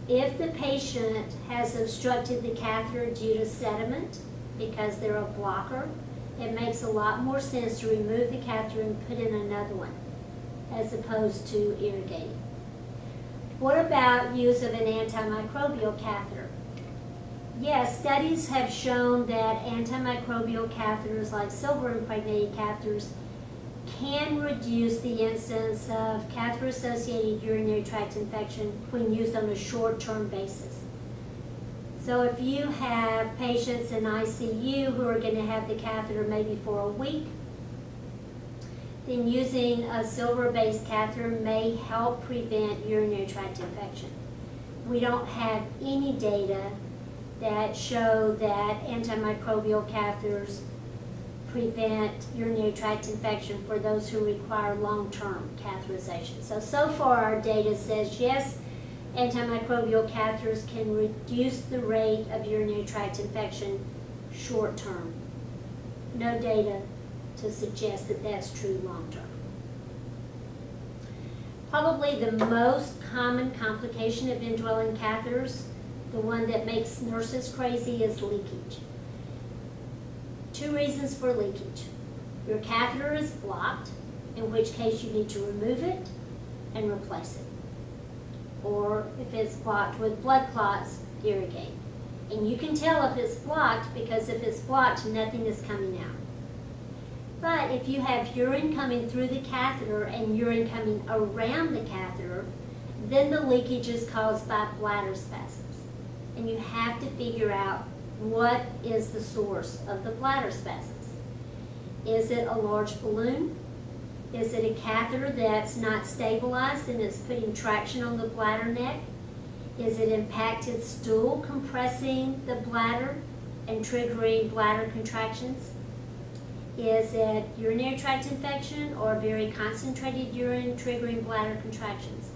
If the patient has obstructed the catheter due to sediment, because they're a blocker, it makes a lot more sense to remove the catheter and put in another one, as opposed to irrigating. What about use of an antimicrobial catheter? Yes, studies have shown that antimicrobial catheters, like silver-impregnated catheters, can reduce the incidence of catheter-associated urinary tract infection when used on a short-term basis. So if you have patients in ICU who are going to have the catheter maybe for a week, then using a silver-based catheter may help prevent urinary tract infection. We don't have any data that show that antimicrobial catheters prevent urinary tract infection for those who require long-term catheterization. So far our data says yes, antimicrobial catheters can reduce the rate of urinary tract infection short-term. No data to suggest that that's true long-term. Probably the most common complication of indwelling catheters, the one that makes nurses crazy, is leakage. 2 reasons for leakage. Your catheter is blocked, in which case you need to remove it and replace it. Or if it's blocked with blood clots, irrigate. And you can tell if it's blocked because if it's blocked, nothing is coming out. But if you have urine coming through the catheter and urine coming around the catheter, then the leakage is caused by bladder spasms. And you have to figure out what is the source of the bladder spasms. Is it a large balloon? Is it a catheter that's not stabilized and it's putting traction on the bladder neck? Is it impacted stool compressing the bladder and triggering bladder contractions? Is it urinary tract infection or very concentrated urine triggering bladder contractions?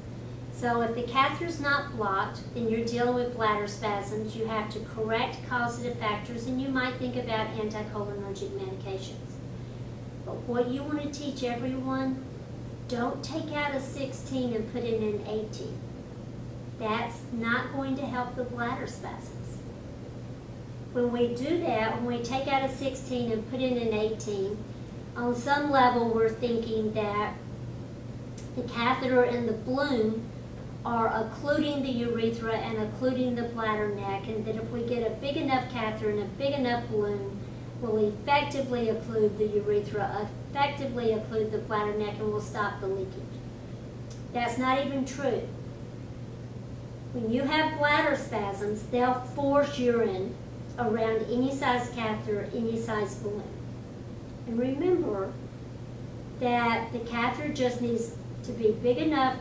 So if the catheter is not blocked, then you're dealing with bladder spasms. You have to correct causative factors, and you might think about anticholinergic medications. But what you want to teach everyone, don't take out a 16 and put in an 18. That's not going to help the bladder spasms. When we do that, when we take out a 16 and put in an 18, on some level we're thinking that the catheter and the balloon are occluding the urethra and occluding the bladder neck, and that if we get a big enough catheter and a big enough balloon, we'll effectively occlude the urethra, effectively occlude the bladder neck, and we'll stop the leakage. That's not even true. When you have bladder spasms, they'll force urine around any size catheter, any size balloon. And remember that the catheter just needs to be big enough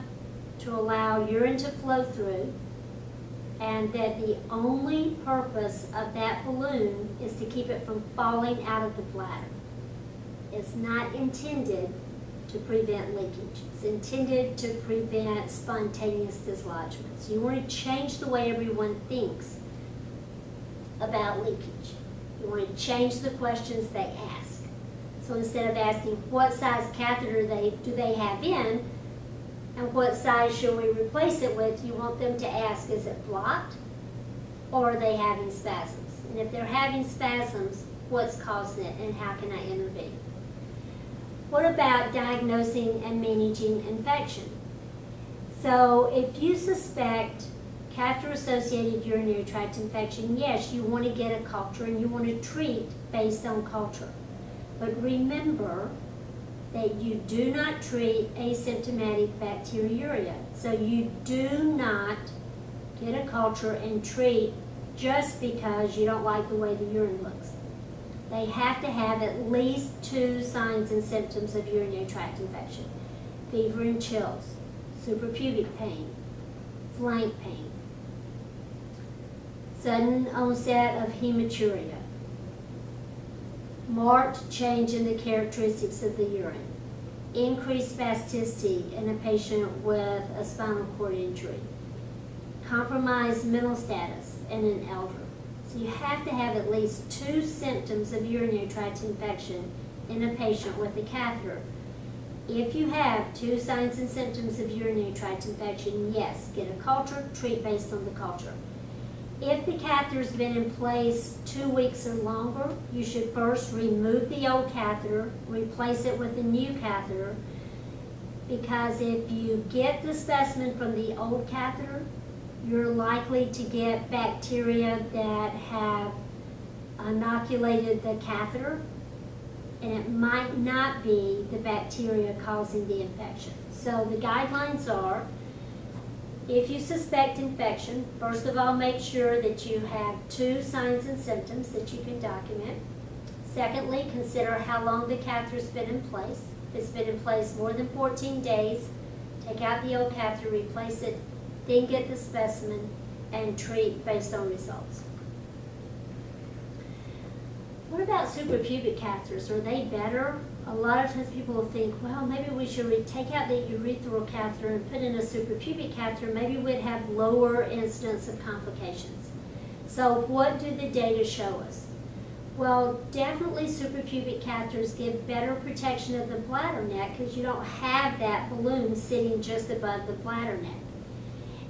to allow urine to flow through, and that the only purpose of that balloon is to keep it from falling out of the bladder. It's not intended to prevent leakage. It's intended to prevent spontaneous dislodgement. So you want to change the way everyone thinks about leakage. You want to change the questions they ask. So instead of asking what size catheter do they have in, and what size should we replace it with, you want them to ask, is it blocked or are they having spasms? And if they're having spasms, what's causing it and how can I intervene? What about diagnosing and managing infection? So if you suspect catheter-associated urinary tract infection, yes, you want to get a culture and you want to treat based on culture. But remember that you do not treat asymptomatic bacteriuria. So you do not get a culture and treat just because you don't like the way the urine looks. They have to have at least 2 signs and symptoms of urinary tract infection: fever and chills, suprapubic pain, flank pain, sudden onset of hematuria, marked change in the characteristics of the urine, increased spasticity in a patient with a spinal cord injury, compromised mental status in an elder. So you have to have at least 2 symptoms of urinary tract infection in a patient with a catheter. If you have 2 signs and symptoms of urinary tract infection, yes, get a culture, treat based on the culture. If the catheter's been in place 2 weeks or longer, you should first remove the old catheter, replace it with a new catheter, because if you get the specimen from the old catheter, you're likely to get bacteria that have inoculated the catheter, and it might not be the bacteria causing the infection. So the guidelines are, if you suspect infection, first of all, make sure that you have 2 signs and symptoms that you can document. Secondly, consider how long the catheter's been in place. If it's been in place more than 14 days, take out the old catheter, replace it, then get the specimen and treat based on results. What about suprapubic catheters? Are they better? A lot of times people will think, well, maybe we should take out the urethral catheter and put in a suprapubic catheter. Maybe we'd have lower incidence of complications. So what do the data show us? Well, definitely suprapubic catheters give better protection of the bladder neck because you don't have that balloon sitting just above the bladder neck.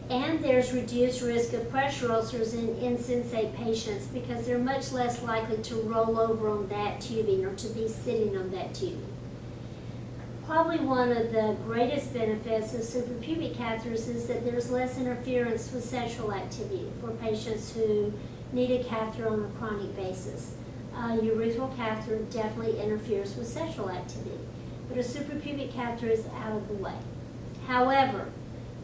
And there's reduced risk of pressure ulcers in insensate patients because they're much less likely to roll over on that tubing or to be sitting on that tubing. Probably one of the greatest benefits of suprapubic catheters is that there's less interference with sexual activity for patients who need a catheter on a chronic basis. A urethral catheter definitely interferes with sexual activity, but a suprapubic catheter is out of the way. However,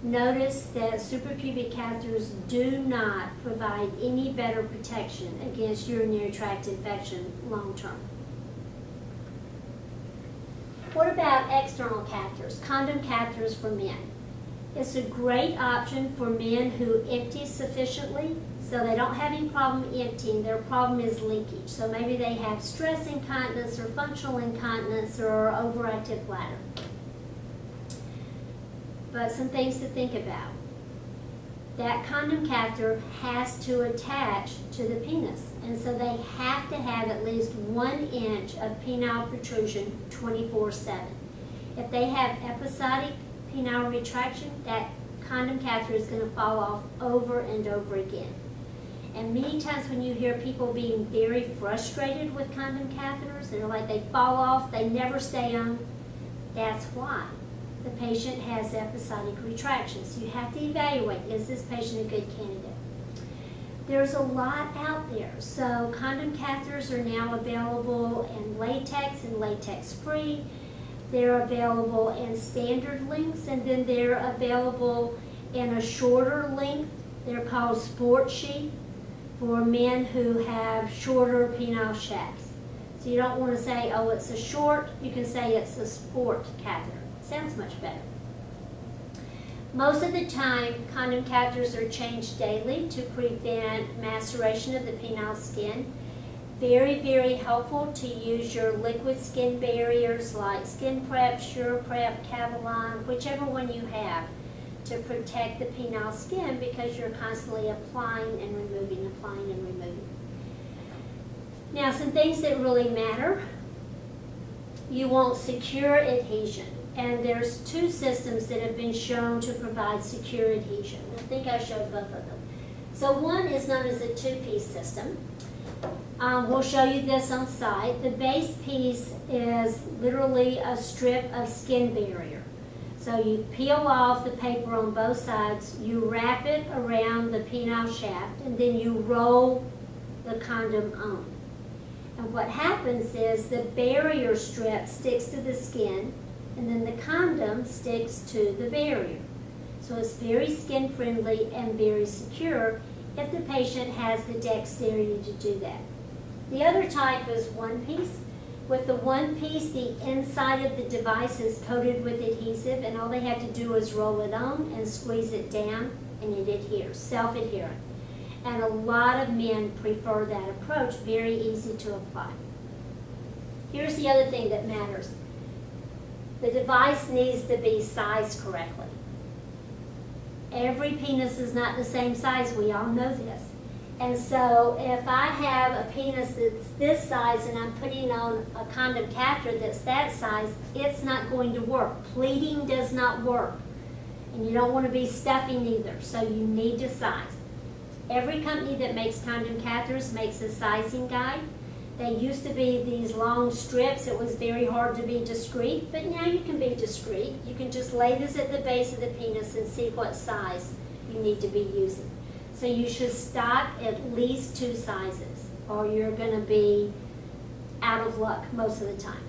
notice that suprapubic catheters do not provide any better protection against urinary tract infection long term. What about external catheters? Condom catheters for men. It's a great option for men who empty sufficiently, so they don't have any problem emptying. Their problem is leakage. So maybe they have stress incontinence or functional incontinence or overactive bladder. But some things to think about. That condom catheter has to attach to the penis, and so they have to have at least 1 inch of penile protrusion 24/7. If they have episodic penile retraction, that condom catheter is going to fall off over and over again. And many times when you hear people being very frustrated with condom catheters, they're like they fall off, they never stay on, that's why. The patient has episodic retraction. So you have to evaluate, is this patient a good candidate? There's a lot out there. So condom catheters are now available in latex and latex-free. They're available in standard lengths, and then they're available in a shorter length. They're called sport sheath for men who have shorter penile shafts. So you don't want to say, oh, it's a short, you can say it's a sport catheter. Sounds much better. Most of the time, condom catheters are changed daily to prevent maceration of the penile skin. Very, very helpful to use your liquid skin barriers like Skin Prep, Sure Prep, Cavalon, whichever one you have, to protect the penile skin because you're constantly applying and removing, applying and removing. Now, some things that really matter. You want secure adhesion. And there's 2 systems that have been shown to provide secure adhesion. I think I showed both of them. So one is known as a 2-piece system. We'll show you this on site. The base piece is literally a strip of skin barrier. So you peel off the paper on both sides, you wrap it around the penile shaft, and then you roll the condom on. And what happens is the barrier strip sticks to the skin, and then the condom sticks to the barrier. So it's very skin friendly and very secure if the patient has the dexterity to do that. The other type is 1 piece. With the 1 piece, the inside of the device is coated with adhesive, and all they have to do is roll it on and squeeze it down, and it adheres, self-adherent. And a lot of men prefer that approach, very easy to apply. Here's the other thing that matters. The device needs to be sized correctly. Every penis is not the same size, we all know this. And so if I have a penis that's this size and I'm putting on a condom catheter that's that size, it's not going to work. Pleating does not work. And you don't want to be stuffing either, so you need to size. Every company that makes condom catheters makes a sizing guide. They used to be these long strips. It was very hard to be discreet, but now you can be discreet. You can just lay this at the base of the penis and see what size you need to be using. So you should stock at least 2 sizes, or you're going to be out of luck most of the time.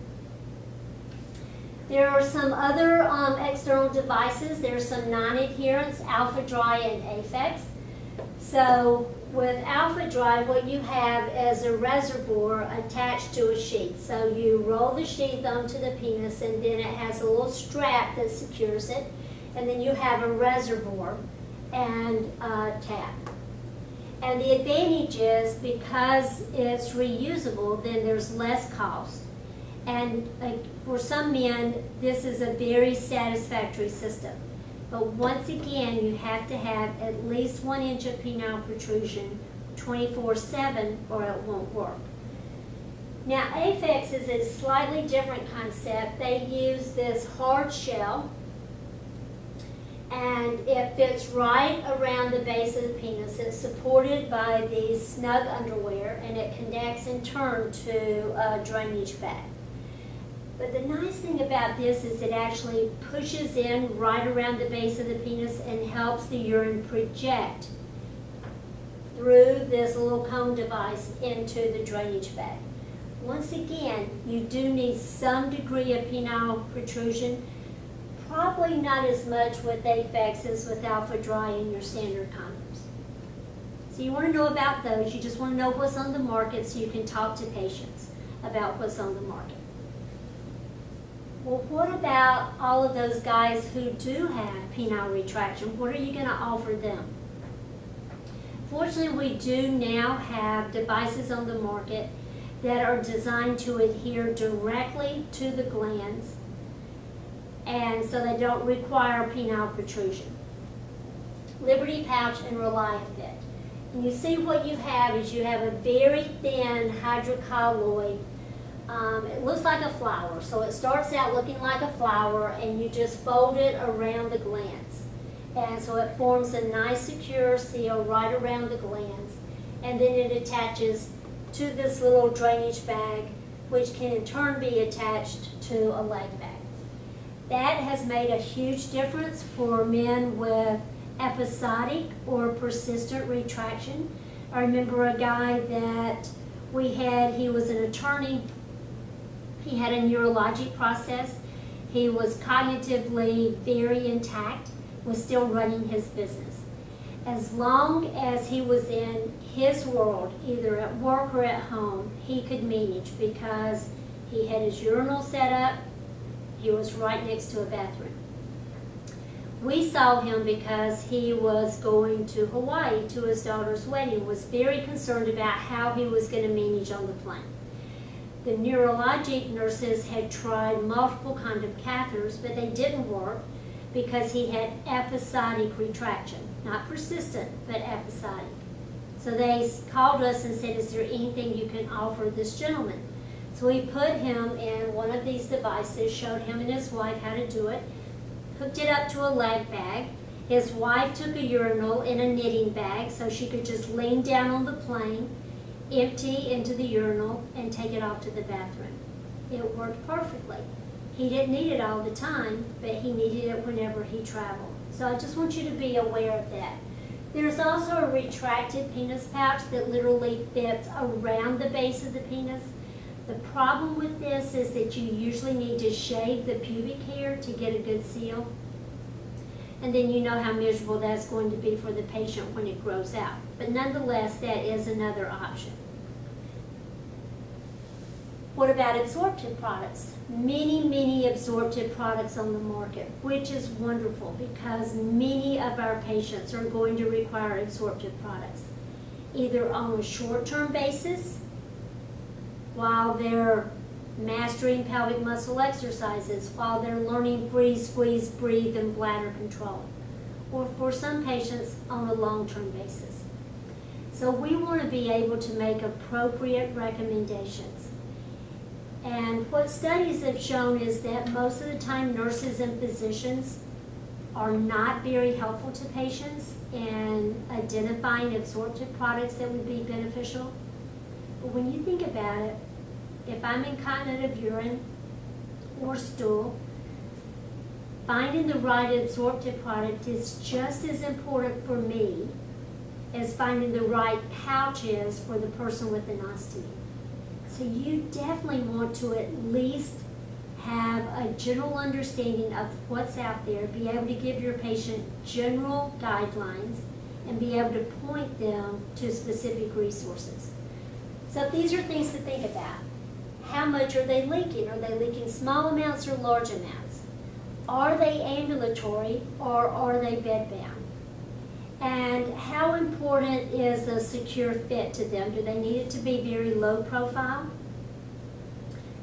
There are some other external devices. There's some non-adherents, Alpha Dry and Afex. So with Alpha Dry, what you have is a reservoir attached to a sheath. So you roll the sheath onto the penis, and then it has a little strap that secures it, and then you have a reservoir and a tap. And the advantage is because it's reusable, then there's less cost. And for some men, this is a very satisfactory system. But once again, you have to have at least 1 inch of penile protrusion 24/7 or it won't work. Now, Afex is a slightly different concept. They use this hard shell, and it fits right around the base of the penis. It's supported by these snug underwear, and it connects in turn to a drainage bag. But the nice thing about this is it actually pushes in right around the base of the penis and helps the urine project through this little cone device into the drainage bag. Once again, you do need some degree of penile protrusion, probably not as much with Afex as with Alpha Dry in your standard condoms. So you want to know about those. You just want to know what's on the market so you can talk to patients about what's on the market. Well, what about all of those guys who do have penile retraction? What are you going to offer them? Fortunately, we do now have devices on the market that are designed to adhere directly to the glands, and so they don't require penile protrusion. Liberty Pouch and ReliaFit. And you see what you have is you have a very thin hydrocolloid. It looks like a flower, so it starts out looking like a flower, and you just fold it around the glands. And so it forms a nice secure seal right around the glands, and then it attaches to this little drainage bag, which can in turn be attached to a leg bag. That has made a huge difference for men with episodic or persistent retraction. I remember a guy that we had, he was an attorney, he had a neurologic process, he was cognitively very intact, was still running his business. As long as he was in his world, either at work or at home, he could manage because he had his urinal set up, he was right next to a bathroom. We saw him because he was going to Hawaii to his daughter's wedding, was very concerned about how he was going to manage on the plane. The neurologic nurses had tried multiple kinds of catheters, but they didn't work because he had episodic retraction. Not persistent, but episodic. So they called us and said, is there anything you can offer this gentleman? So we put him in one of these devices, showed him and his wife how to do it, hooked it up to a leg bag. His wife took a urinal in a knitting bag so she could just lean down on the plane, empty into the urinal, and take it off to the bathroom. It worked perfectly. He didn't need it all the time, but he needed it whenever he traveled. So I just want you to be aware of that. There's also a retracted penis pouch that literally fits around the base of the penis. The problem with this is that you usually need to shave the pubic hair to get a good seal. And then you know how miserable that's going to be for the patient when it grows out. But nonetheless, that is another option. What about absorptive products? Many absorptive products on the market, which is wonderful because many of our patients are going to require absorptive products, either on a short-term basis while they're mastering pelvic muscle exercises, while they're learning breathe, squeeze, breathe, and bladder control, or for some patients on a long-term basis. So we want to be able to make appropriate recommendations. And what studies have shown is that most of the time nurses and physicians are not very helpful to patients in identifying absorptive products that would be beneficial. But when you think about it, if I'm incontinent of urine or stool, finding the right absorptive product is just as important for me as finding the right pouch is for the person with an ostomy. So you definitely want to at least have a general understanding of what's out there, be able to give your patient general guidelines, and be able to point them to specific resources. So these are things to think about. How much are they leaking? Are they leaking small amounts or large amounts? Are they ambulatory or are they bedbound? And how important is a secure fit to them? Do they need it to be very low profile?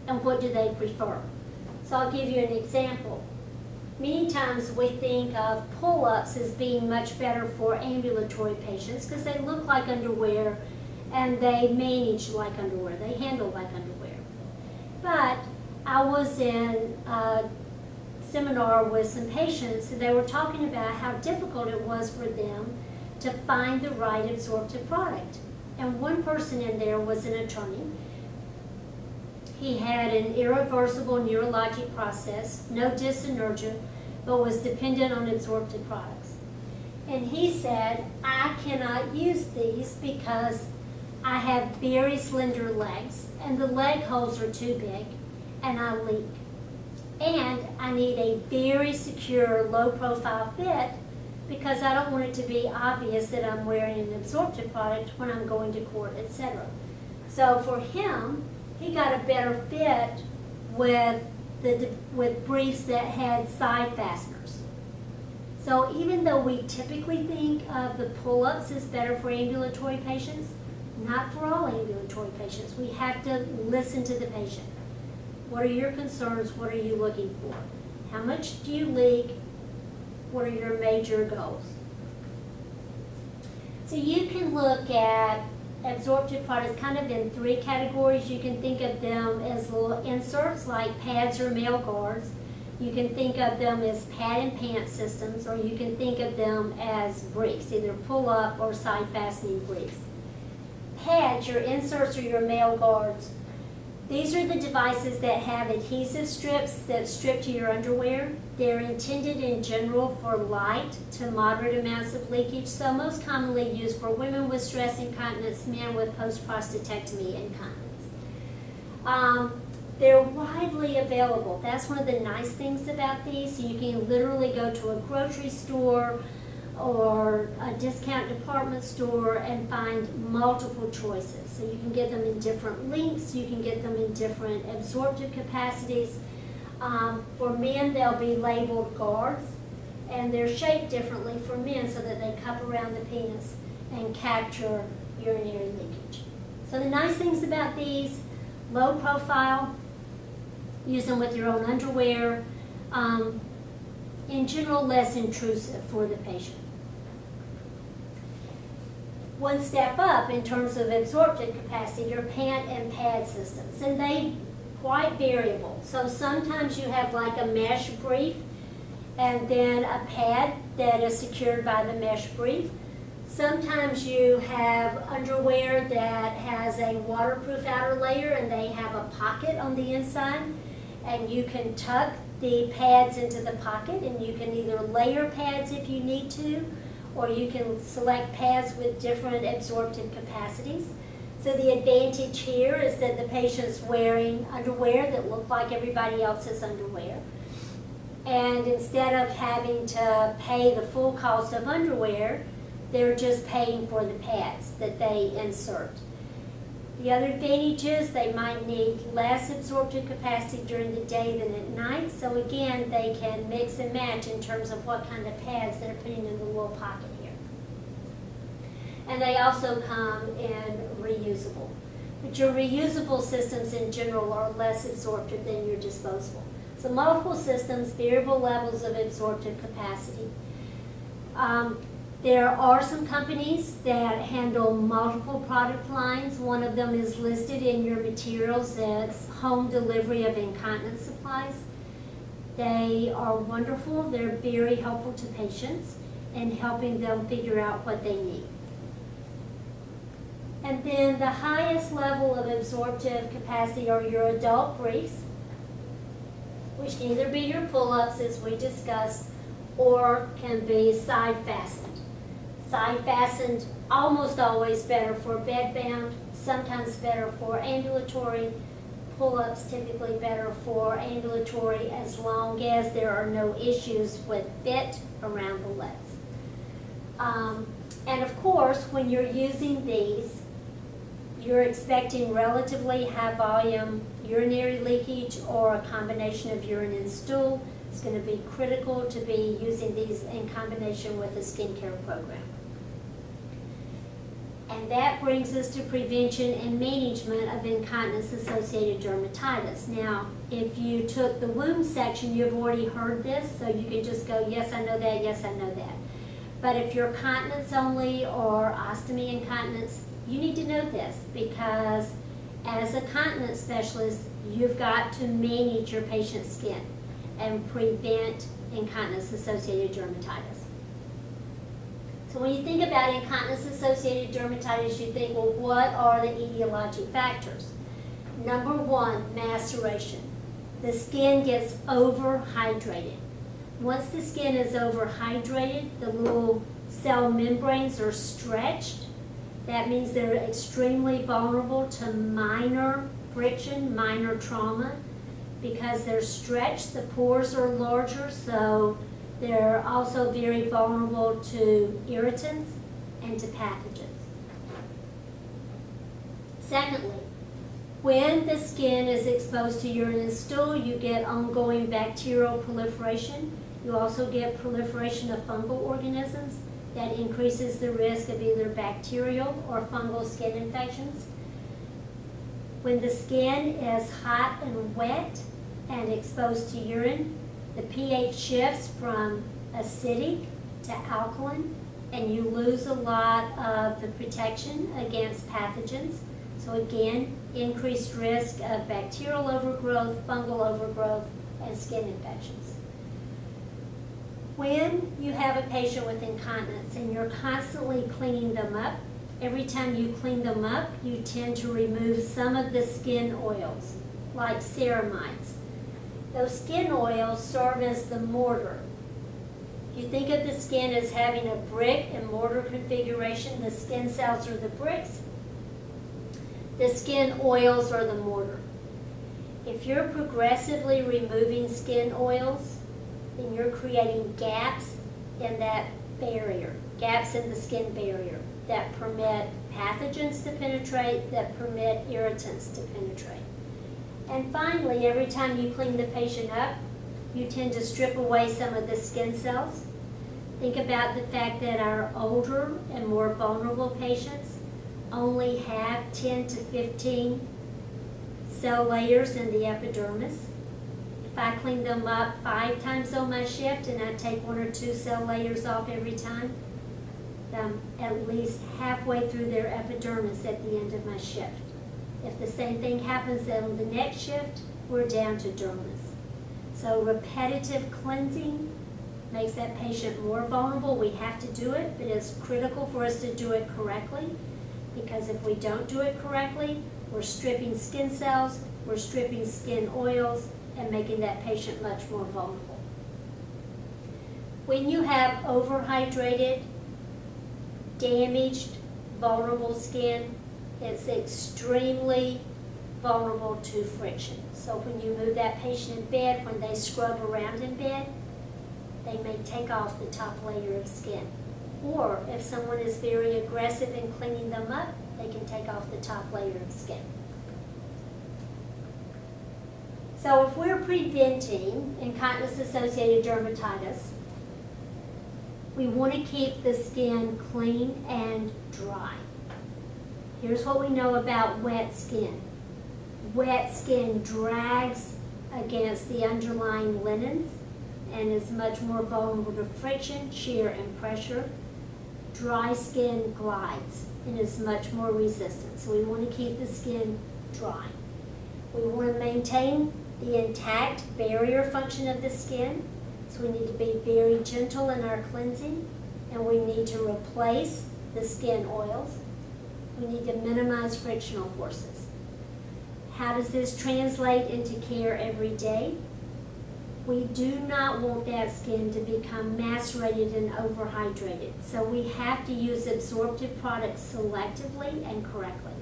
And what do they prefer? So I'll give you an example. Many times we think of pull-ups as being much better for ambulatory patients because they look like underwear and they manage like underwear, they handle like underwear. But I was in a seminar with some patients and they were talking about how difficult it was for them to find the right absorptive product. And one person in there was an attorney. He had an irreversible neurologic process, no dyssynergia, but was dependent on absorptive products. And he said, I cannot use these because I have very slender legs and the leg holes are too big and I leak. And I need a very secure, low-profile fit because I don't want it to be obvious that I'm wearing an absorptive product when I'm going to court, etc. So for him, he got a better fit with with briefs that had side fasteners. So even though we typically think of the pull-ups as better for ambulatory patients, not for all ambulatory patients. We have to listen to the patient. What are your concerns? What are you looking for? How much do you leak? What are your major goals? So you can look at absorptive products kind of in three categories. You can think of them as little inserts like pads or male guards. You can think of them as pad and pant systems, or you can think of them as briefs, either pull-up or side fastening briefs. Pads, your inserts or your male guards, these are the devices that have adhesive strips that strip to your underwear. They're intended in general for light to moderate amounts of leakage, so most commonly used for women with stress incontinence, men with post-prostatectomy incontinence. They're widely available. That's one of the nice things about these. So you can literally go to a grocery store or a discount department store and find multiple choices. So you can get them in different lengths, you can get them in different absorptive capacities. For men, they'll be labeled guards, and they're shaped differently for men so that they cup around the penis and capture urinary leakage. So the nice things about these, low profile, use them with your own underwear, in general less intrusive for the patient. One step up in terms of absorptive capacity are pant and pad systems, and they quite variable. So sometimes you have like a mesh brief and then a pad that is secured by the mesh brief. Sometimes you have underwear that has a waterproof outer layer and they have a pocket on the inside, and you can tuck the pads into the pocket, and you can either layer pads if you need to, or you can select pads with different absorptive capacities. So the advantage here is that the patient's wearing underwear that look like everybody else's underwear. And instead of having to pay the full cost of underwear, they're just paying for the pads that they insert. The other advantage is they might need less absorptive capacity during the day than at night. So again, they can mix and match in terms of what kind of pads they're putting in the little pocket here. And they also come in reusable. But your reusable systems in general are less absorptive than your disposable. So multiple systems, variable levels of absorptive capacity. There are some companies that handle multiple product lines. One of them is listed in your materials as home delivery of incontinence supplies. They are wonderful. They're very helpful to patients in helping them figure out what they need. And then the highest level of absorptive capacity are your adult briefs, which can either be your pull-ups, as we discussed, or can be side-fastened. Side-fastened, almost always better for bedbound, sometimes better for ambulatory. Pull-ups typically better for ambulatory as long as there are no issues with fit around the legs. And of course, when you're using these, you're expecting relatively high volume urinary leakage or a combination of urine and stool. It's going to be critical to be using these in combination with a skincare program. And that brings us to prevention and management of incontinence-associated dermatitis. Now, if you took the wound section, you've already heard this, so you can just go, yes, I know that, yes, I know that. But if you're continence only or ostomy incontinence, you need to know this, because as a continence specialist, you've got to manage your patient's skin and prevent incontinence-associated dermatitis. So when you think about incontinence-associated dermatitis, you think, well, what are the etiologic factors? Number one, maceration. The skin gets overhydrated. Once the skin is overhydrated, the little cell membranes are stretched. That means they're extremely vulnerable to minor friction, minor trauma. Because they're stretched, the pores are larger, so they're also very vulnerable to irritants and to pathogens. Secondly, When the skin is exposed to urine and stool, you get ongoing bacterial proliferation. You also get proliferation of fungal organisms that increases the risk of either bacterial or fungal skin infections. When the skin is hot and wet and exposed to urine, the pH shifts from acidic to alkaline, and you lose a lot of the protection against pathogens. So again, increased risk of bacterial overgrowth, fungal overgrowth, and skin infections. When you have a patient with incontinence and you're constantly cleaning them up, every time you clean them up, you tend to remove some of the skin oils, like ceramides. Those skin oils serve as the mortar. If you think of the skin as having a brick and mortar configuration, the skin cells are the bricks, the skin oils are the mortar. If you're progressively removing skin oils, then you're creating gaps in that barrier, gaps in the skin barrier that permit pathogens to penetrate, that permit irritants to penetrate. And finally, every time you clean the patient up, you tend to strip away some of the skin cells. Think about the fact that our older and more vulnerable patients only have 10 to 15 cell layers in the epidermis. If I clean them up 5 times on my shift and I take 1 or 2 cell layers off every time, I'm at least halfway through their epidermis at the end of my shift. If the same thing happens on the next shift, we're down to dermis. So repetitive cleansing makes that patient more vulnerable. We have to do it, but it's critical for us to do it correctly, because if we don't do it correctly, we're stripping skin cells, we're stripping skin oils, and making that patient much more vulnerable. When you have overhydrated, damaged, vulnerable skin, it's extremely vulnerable to friction. So when you move that patient in bed, when they scrub around in bed, they may take off the top layer of skin. Or if someone is very aggressive in cleaning them up, they can take off the top layer of skin. So if we're preventing incontinence-associated dermatitis, we want to keep the skin clean and dry. Here's what we know about wet skin. Wet skin drags against the underlying linens and is much more vulnerable to friction, shear, and pressure. Dry skin glides and is much more resistant. So we want to keep the skin dry. We want to maintain the intact barrier function of the skin. So we need to be very gentle in our cleansing, and we need to replace the skin oils. We need to minimize frictional forces. How does this translate into care every day? We do not want that skin to become macerated and overhydrated. So we have to use absorptive products selectively and correctly.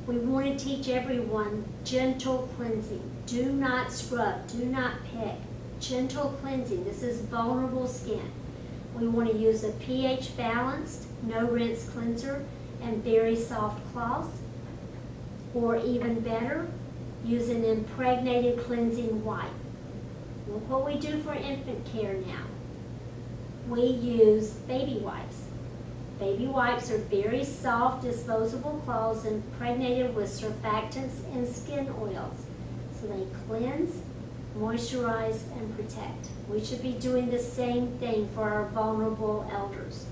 We want to teach everyone gentle cleansing. Do not scrub, do not pick. Gentle cleansing. This is vulnerable skin. We want to use a pH balanced, no rinse cleanser and very soft cloths. Or even better, use an impregnated cleansing wipe. Look what we do for infant care now. We use baby wipes. Baby wipes are very soft, disposable cloths impregnated with surfactants and skin oils. So they cleanse, moisturize, and protect. We should be doing the same thing for our vulnerable elders.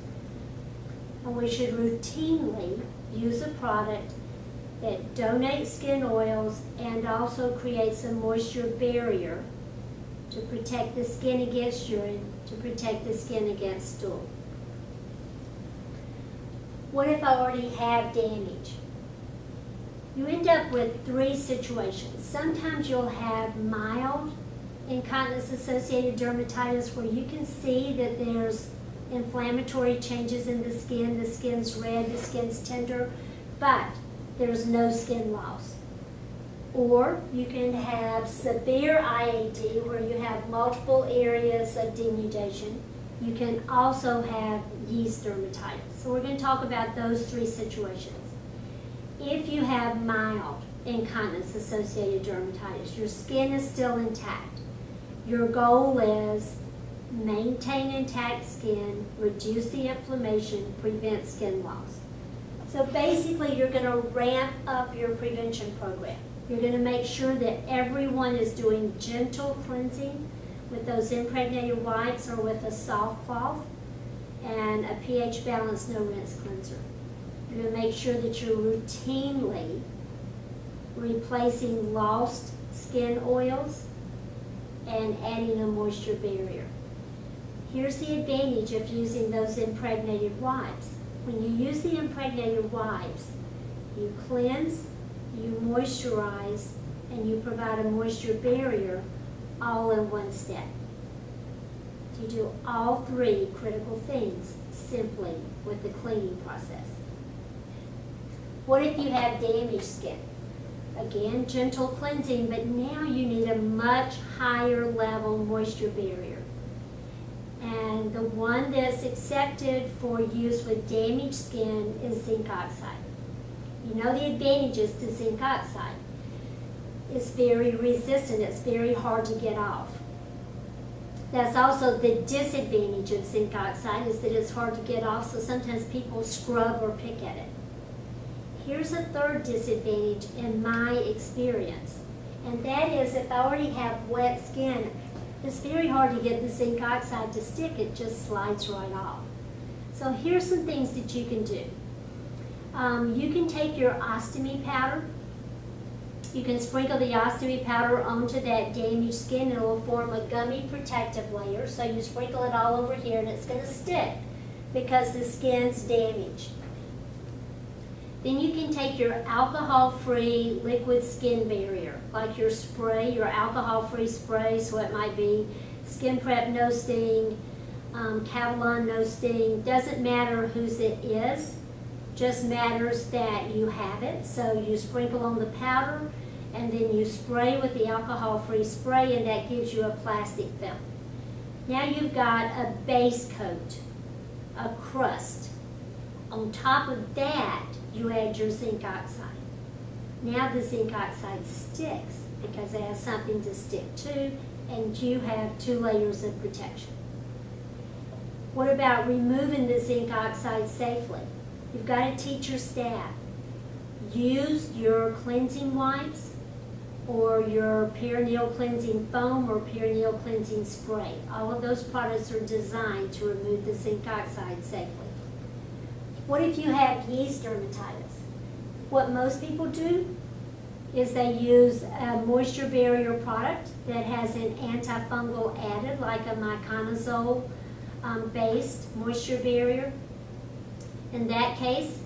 And we should routinely use a product that donates skin oils and also creates a moisture barrier to protect the skin against urine, to protect the skin against stool. What if I already have damage? You end up with 3 situations. Sometimes you'll have mild incontinence-associated dermatitis where you can see that there's inflammatory changes in the skin's red, the skin's tender, but there's no skin loss. Or you can have severe IAD where you have multiple areas of denudation. You can also have yeast dermatitis. So we're going to talk about those 3 situations. If you have mild incontinence-associated dermatitis. Your skin is still intact. Your goal is maintain intact skin, reduce the inflammation, prevent skin loss. So basically, you're going to ramp up your prevention program. You're going to make sure that everyone is doing gentle cleansing with those impregnated wipes or with a soft cloth and a pH balanced no rinse cleanser. You're going to make sure that you're routinely replacing lost skin oils and adding a moisture barrier. Here's the advantage of using those impregnated wipes. When you use the impregnated wipes, you cleanse, you moisturize, and you provide a moisture barrier all in one step. You do all three critical things simply with the cleaning process. What if you have damaged skin? Again, gentle cleansing, but now you need a much higher level moisture barrier. And the one that's accepted for use with damaged skin is zinc oxide. You know the advantages to zinc oxide. It's very resistant, it's very hard to get off. That's also the disadvantage of zinc oxide, is that it's hard to get off, so sometimes people scrub or pick at it. Here's a third disadvantage in my experience, and that is if I already have wet skin, it's very hard to get the zinc oxide to stick. It just slides right off. So here's some things that you can do. You can take your ostomy powder. You can sprinkle the ostomy powder onto that damaged skin. It will form a gummy protective layer. So you sprinkle it all over here and it's going to stick because the skin's damaged. Then you can take your alcohol-free liquid skin barrier, like your spray, your alcohol-free spray, so it might be Skin Prep No Sting, Cavalon No Sting. Doesn't matter whose it is, just matters that you have it. So you sprinkle on the powder, and then you spray with the alcohol-free spray, and that gives you a plastic film. Now you've got a base coat, a crust. On top of that, you add your zinc oxide. Now the zinc oxide sticks because it has something to stick to, and you have 2 layers of protection. What about removing the zinc oxide safely? You've got to teach your staff. Use your cleansing wipes or your perineal cleansing foam or perineal cleansing spray. All of those products are designed to remove the zinc oxide safely. What if you have yeast dermatitis? What most people do is they use a moisture barrier product that has an antifungal added, like a miconazole based moisture barrier. In that case,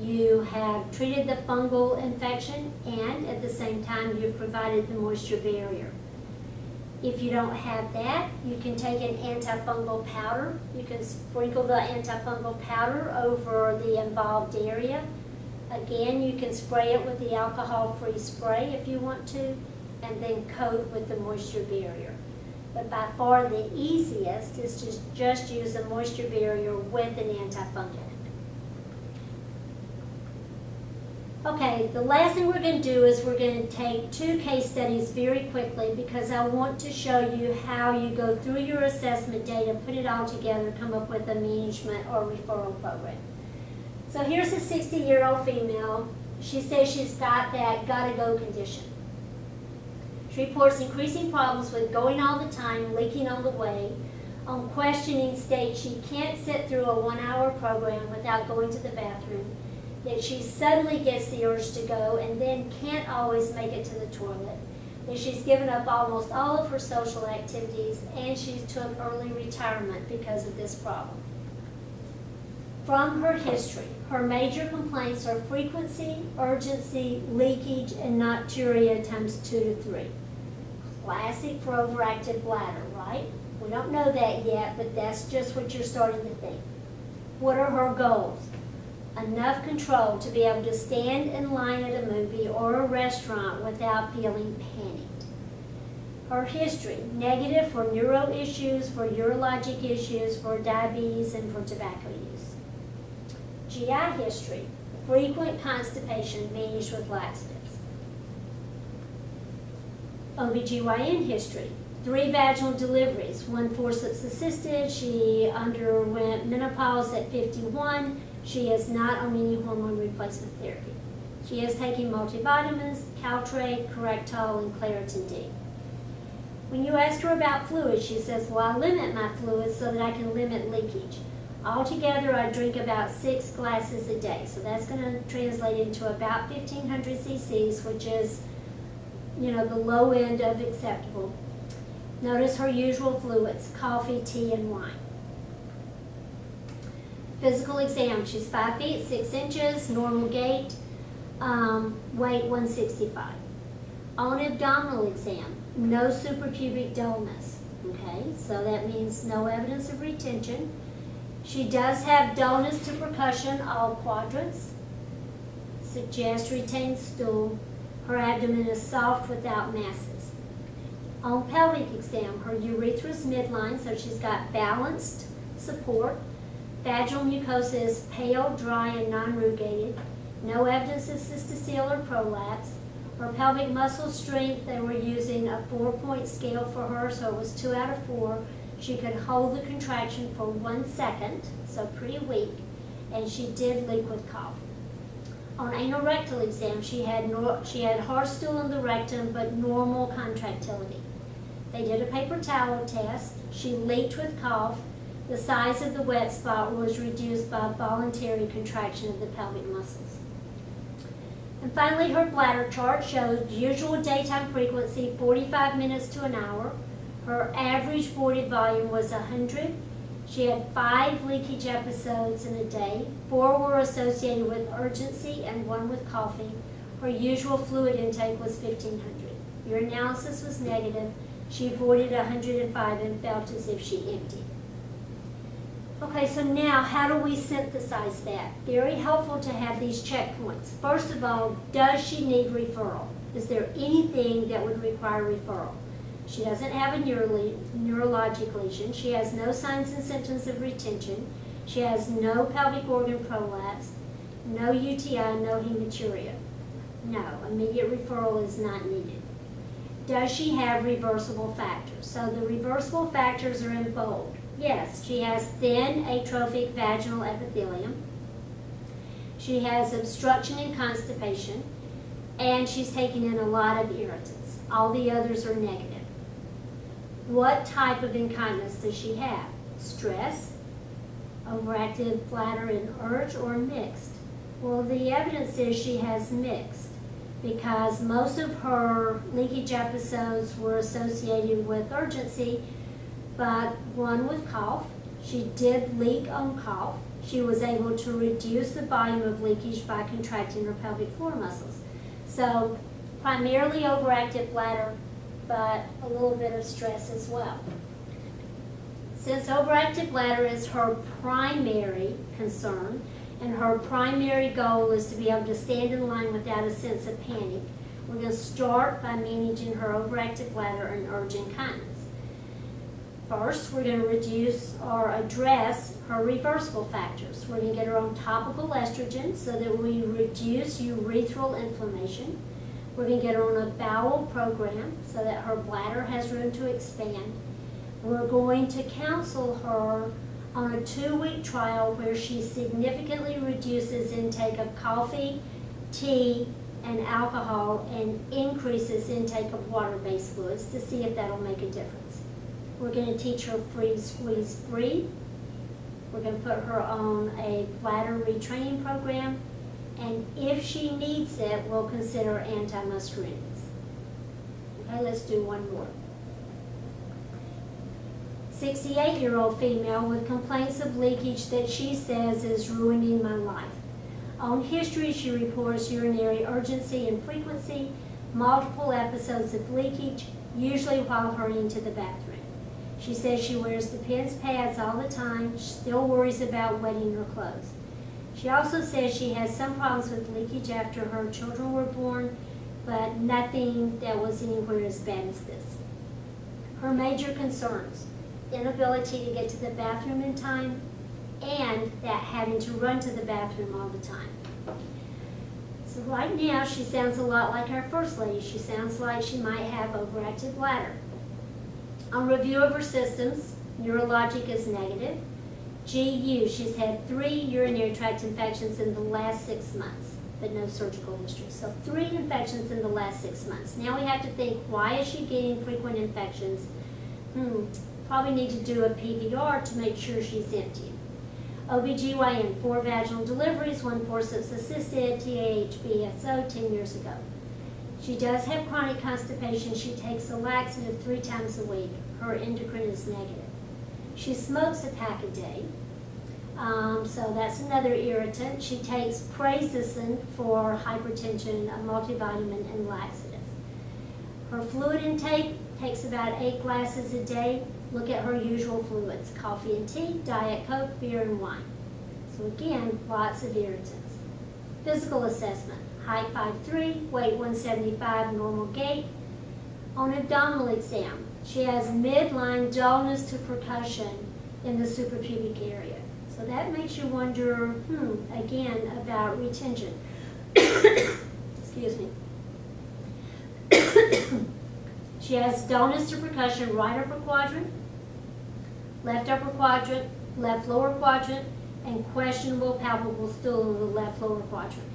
you have treated the fungal infection and at the same time you've provided the moisture barrier. If you don't have that, you can take an antifungal powder. You can sprinkle the antifungal powder over the involved area. Again, you can spray it with the alcohol-free spray if you want to, and then coat with the moisture barrier. But by far the easiest is to just use a moisture barrier with an antifungal. Okay, the last thing we're going to do is we're going to take 2 case studies very quickly because I want to show you how you go through your assessment data, put it all together, come up with a management or referral program. So here's a 60-year-old female. She says she's got that gotta-go condition. She reports increasing problems with going all the time, leaking on the way. On questioning, states she can't sit through a 1-hour program without going to the bathroom, that she suddenly gets the urge to go and then can't always make it to the toilet, that she's given up almost all of her social activities, and she took early retirement because of this problem. From her history, her major complaints are frequency, urgency, leakage, and nocturia times 2 to 3. Classic for overactive bladder, right? We don't know that yet, but that's just what you're starting to think. What are her goals? Enough control to be able to stand in line at a movie or a restaurant without feeling panicked. Her history, negative for neuro issues, for urologic issues, for diabetes, and for tobacco use. GI history, frequent constipation managed with laxatives. OBGYN history. 3 vaginal deliveries, 1 forceps assisted. She underwent menopause at 51. She is not on any hormone replacement therapy. She is taking multivitamins, Caltrate, Correctol, and Claritin D. When you ask her about fluids, she says, well, I limit my fluids so that I can limit leakage. Altogether, I drink about 6 glasses a day. So that's going to translate into about 1,500 cc's, which is, the low end of acceptable. Notice her usual fluids, coffee, tea, and wine. Physical exam, she's 5 feet, 6 inches, normal gait, weight 165. On abdominal exam, no suprapubic dullness, okay? So that means no evidence of retention. She does have dullness to percussion, all quadrants. Suggests retained stool. Her abdomen is soft without masses. On pelvic exam, her urethra is midline, so she's got balanced support. Vaginal mucosa is pale, dry, and non-rugated. No evidence of cystocele or prolapse. Her pelvic muscle strength, they were using a 4-point scale for her, so it was 2 out of 4. She could hold the contraction for 1 second, so pretty weak, and she did leak with cough. On anal rectal exam, she had hard stool in the rectum, but normal contractility. They did a paper towel test. She leaked with cough. The size of the wet spot was reduced by voluntary contraction of the pelvic muscles. And finally, her bladder chart showed usual daytime frequency, 45 minutes to an hour. Her average voided volume was 100. She had 5 leakage episodes in a day. 4 were associated with urgency and 1 with coughing. Her usual fluid intake was 1,500. Urinalysis was negative. She voided 105 and felt as if she emptied. Okay, so now how do we synthesize that? Very helpful to have these checkpoints. First of all, does she need referral? Is there anything that would require referral? She doesn't have a neurologic lesion. She has no signs and symptoms of retention. She has no pelvic organ prolapse, no UTI, no hematuria. No, immediate referral is not needed. Does she have reversible factors? So the reversible factors are in bold. Yes, she has thin atrophic vaginal epithelium. She has obstruction and constipation, and she's taking in a lot of irritants. All the others are negative. What type of incontinence does she have? Stress, overactive bladder and urge, or mixed? Well, the evidence is she has mixed, because most of her leakage episodes were associated with urgency, but 1 with cough. She did leak on cough. She was able to reduce the volume of leakage by contracting her pelvic floor muscles. So primarily overactive bladder, but a little bit of stress as well. Since overactive bladder is her primary concern, and her primary goal is to be able to stand in line without a sense of panic, we're going to start by managing her overactive bladder and urge incontinence. First, we're going to reduce or address her reversible factors. We're going to get her on topical estrogen so that we reduce urethral inflammation. We're going to get her on a bowel program so that her bladder has room to expand. We're going to counsel her on a 2-week trial where she significantly reduces intake of coffee, tea, and alcohol, and increases intake of water-based fluids to see if that'll make a difference. We're going to teach her freeze, squeeze, breathe. We're going to put her on a bladder retraining program, and if she needs it, we'll consider antimuscarinics. Okay, let's do one more. 68-year-old female with complaints of leakage that she says is ruining my life. On history, she reports urinary urgency and frequency, multiple episodes of leakage, usually while hurrying to the bathroom. She says she wears the PENS pads all the time, still worries about wetting her clothes. She also says she has some problems with leakage after her children were born, but nothing that was anywhere as bad as this. Her major concerns: inability to get to the bathroom in time, and that having to run to the bathroom all the time. So right now, she sounds a lot like our first lady. She sounds like she might have overactive bladder. On review of her systems, neurologic is negative. GU, she's had 3 urinary tract infections in the last 6 months, but no surgical history. So 3 infections in the last 6 months. Now we have to think, why is she getting frequent infections? Probably need to do a PVR to make sure she's empty. OBGYN, 4 vaginal deliveries, 1 forceps assisted, TAH, BSO, 10 years ago. She does have chronic constipation. She takes a laxative 3 times a week. Her endocrine is negative. She smokes a pack a day, so that's another irritant. She takes Prazosin for hypertension, a multivitamin, and laxatives. Her fluid intake takes about 8 glasses a day. Look at her usual fluids: coffee and tea, Diet Coke, beer and wine. So again, lots of irritants. Physical assessment: height 5'3", weight 175, normal gait. On abdominal exam, she has midline dullness to percussion in the suprapubic area. So that makes you wonder, again, about retention. Excuse me. She has dullness to percussion, right upper quadrant, left upper quadrant, left lower quadrant, and questionable palpable stool in the left lower quadrant.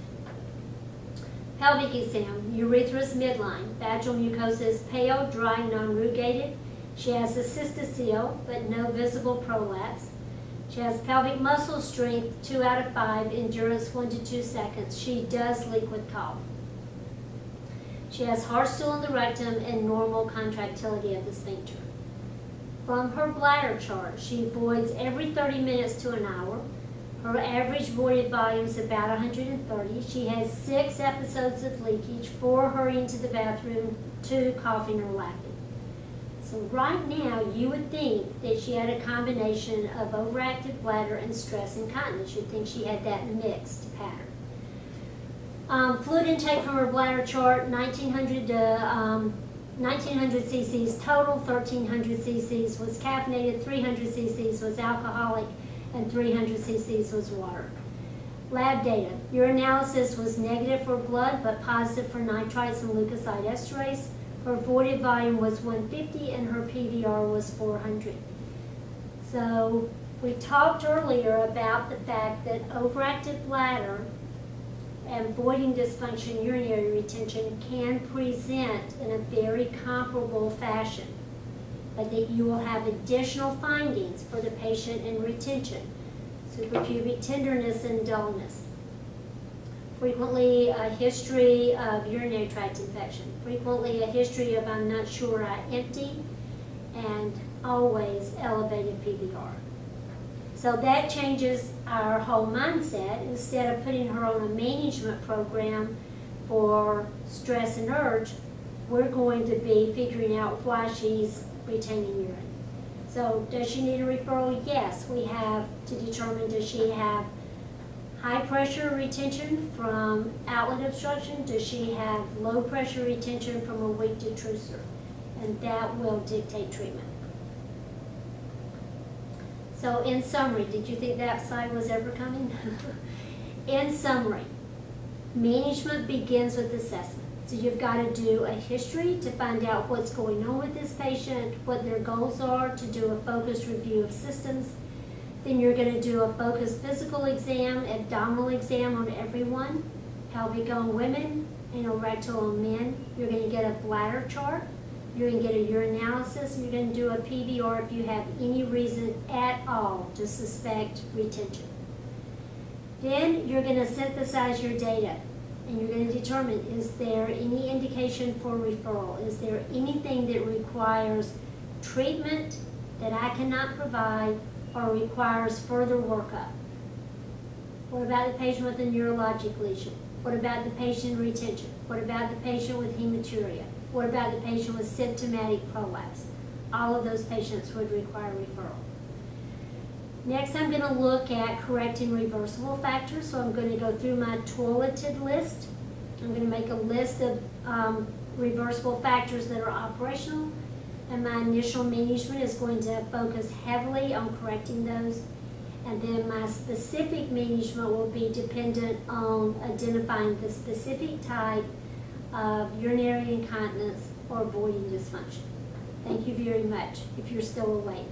Pelvic exam, urethra's midline, vaginal mucosa is pale, dry, non-rugated. She has a cystocele, but no visible prolapse. She has pelvic muscle strength, 2 out of 5, endurance 1 to 2 seconds. She does leak with cough. She has hard stool in the rectum and normal contractility of the sphincter. From her bladder chart, she voids every 30 minutes to an hour. Her average voided volume is about 130. She has 6 episodes of leakage, 4 hurrying to the bathroom, 2 coughing or laughing. So right now, you would think that she had a combination of overactive bladder and stress incontinence. You'd think she had that mixed pattern. Fluid intake from her bladder chart, 1900 cc's total, 1300 cc's was caffeinated, 300 cc's was alcoholic, and 300 cc's was water. Lab data: urinalysis was negative for blood, but positive for nitrites and leukocyte esterase. Her voided volume was 150, and her PVR was 400. So we talked earlier about the fact that overactive bladder and voiding dysfunction, urinary retention, can present in a very comparable fashion, but that you will have additional findings for the patient in retention: suprapubic tenderness and dullness, frequently a history of urinary tract infection, frequently a history of I'm not sure I empty, and always elevated PVR. So that changes our whole mindset. Instead of putting her on a management program for stress and urge, we're going to be figuring out why she's retaining urine. So does she need a referral? Yes, we have to determine, does she have high pressure retention from outlet obstruction? Does she have low pressure retention from a weak detrusor? And that will dictate treatment. So in summary, did you think that slide was ever coming? In summary, management begins with assessment. So you've got to do a history to find out what's going on with this patient, what their goals are, to do a focused review of systems. Then you're going to do a focused physical exam, abdominal exam on everyone, pelvic on women, rectal on men. You're going to get a bladder chart. You're going to get a urinalysis, and you're going to do a PVR if you have any reason at all to suspect retention. Then you're going to synthesize your data, and you're going to determine, is there any indication for referral? Is there anything that requires treatment that I cannot provide or requires further workup? What about the patient with a neurologic lesion? What about the patient in retention? What about the patient with hematuria? What about the patient with symptomatic prolapse? All of those patients would require referral. Next, I'm going to look at correcting reversible factors. So I'm going to go through my toileted list. I'm going to make a list of reversible factors that are operational. And my initial management is going to focus heavily on correcting those. And then my specific management will be dependent on identifying the specific type of urinary incontinence or voiding dysfunction. Thank you very much, if you're still awake.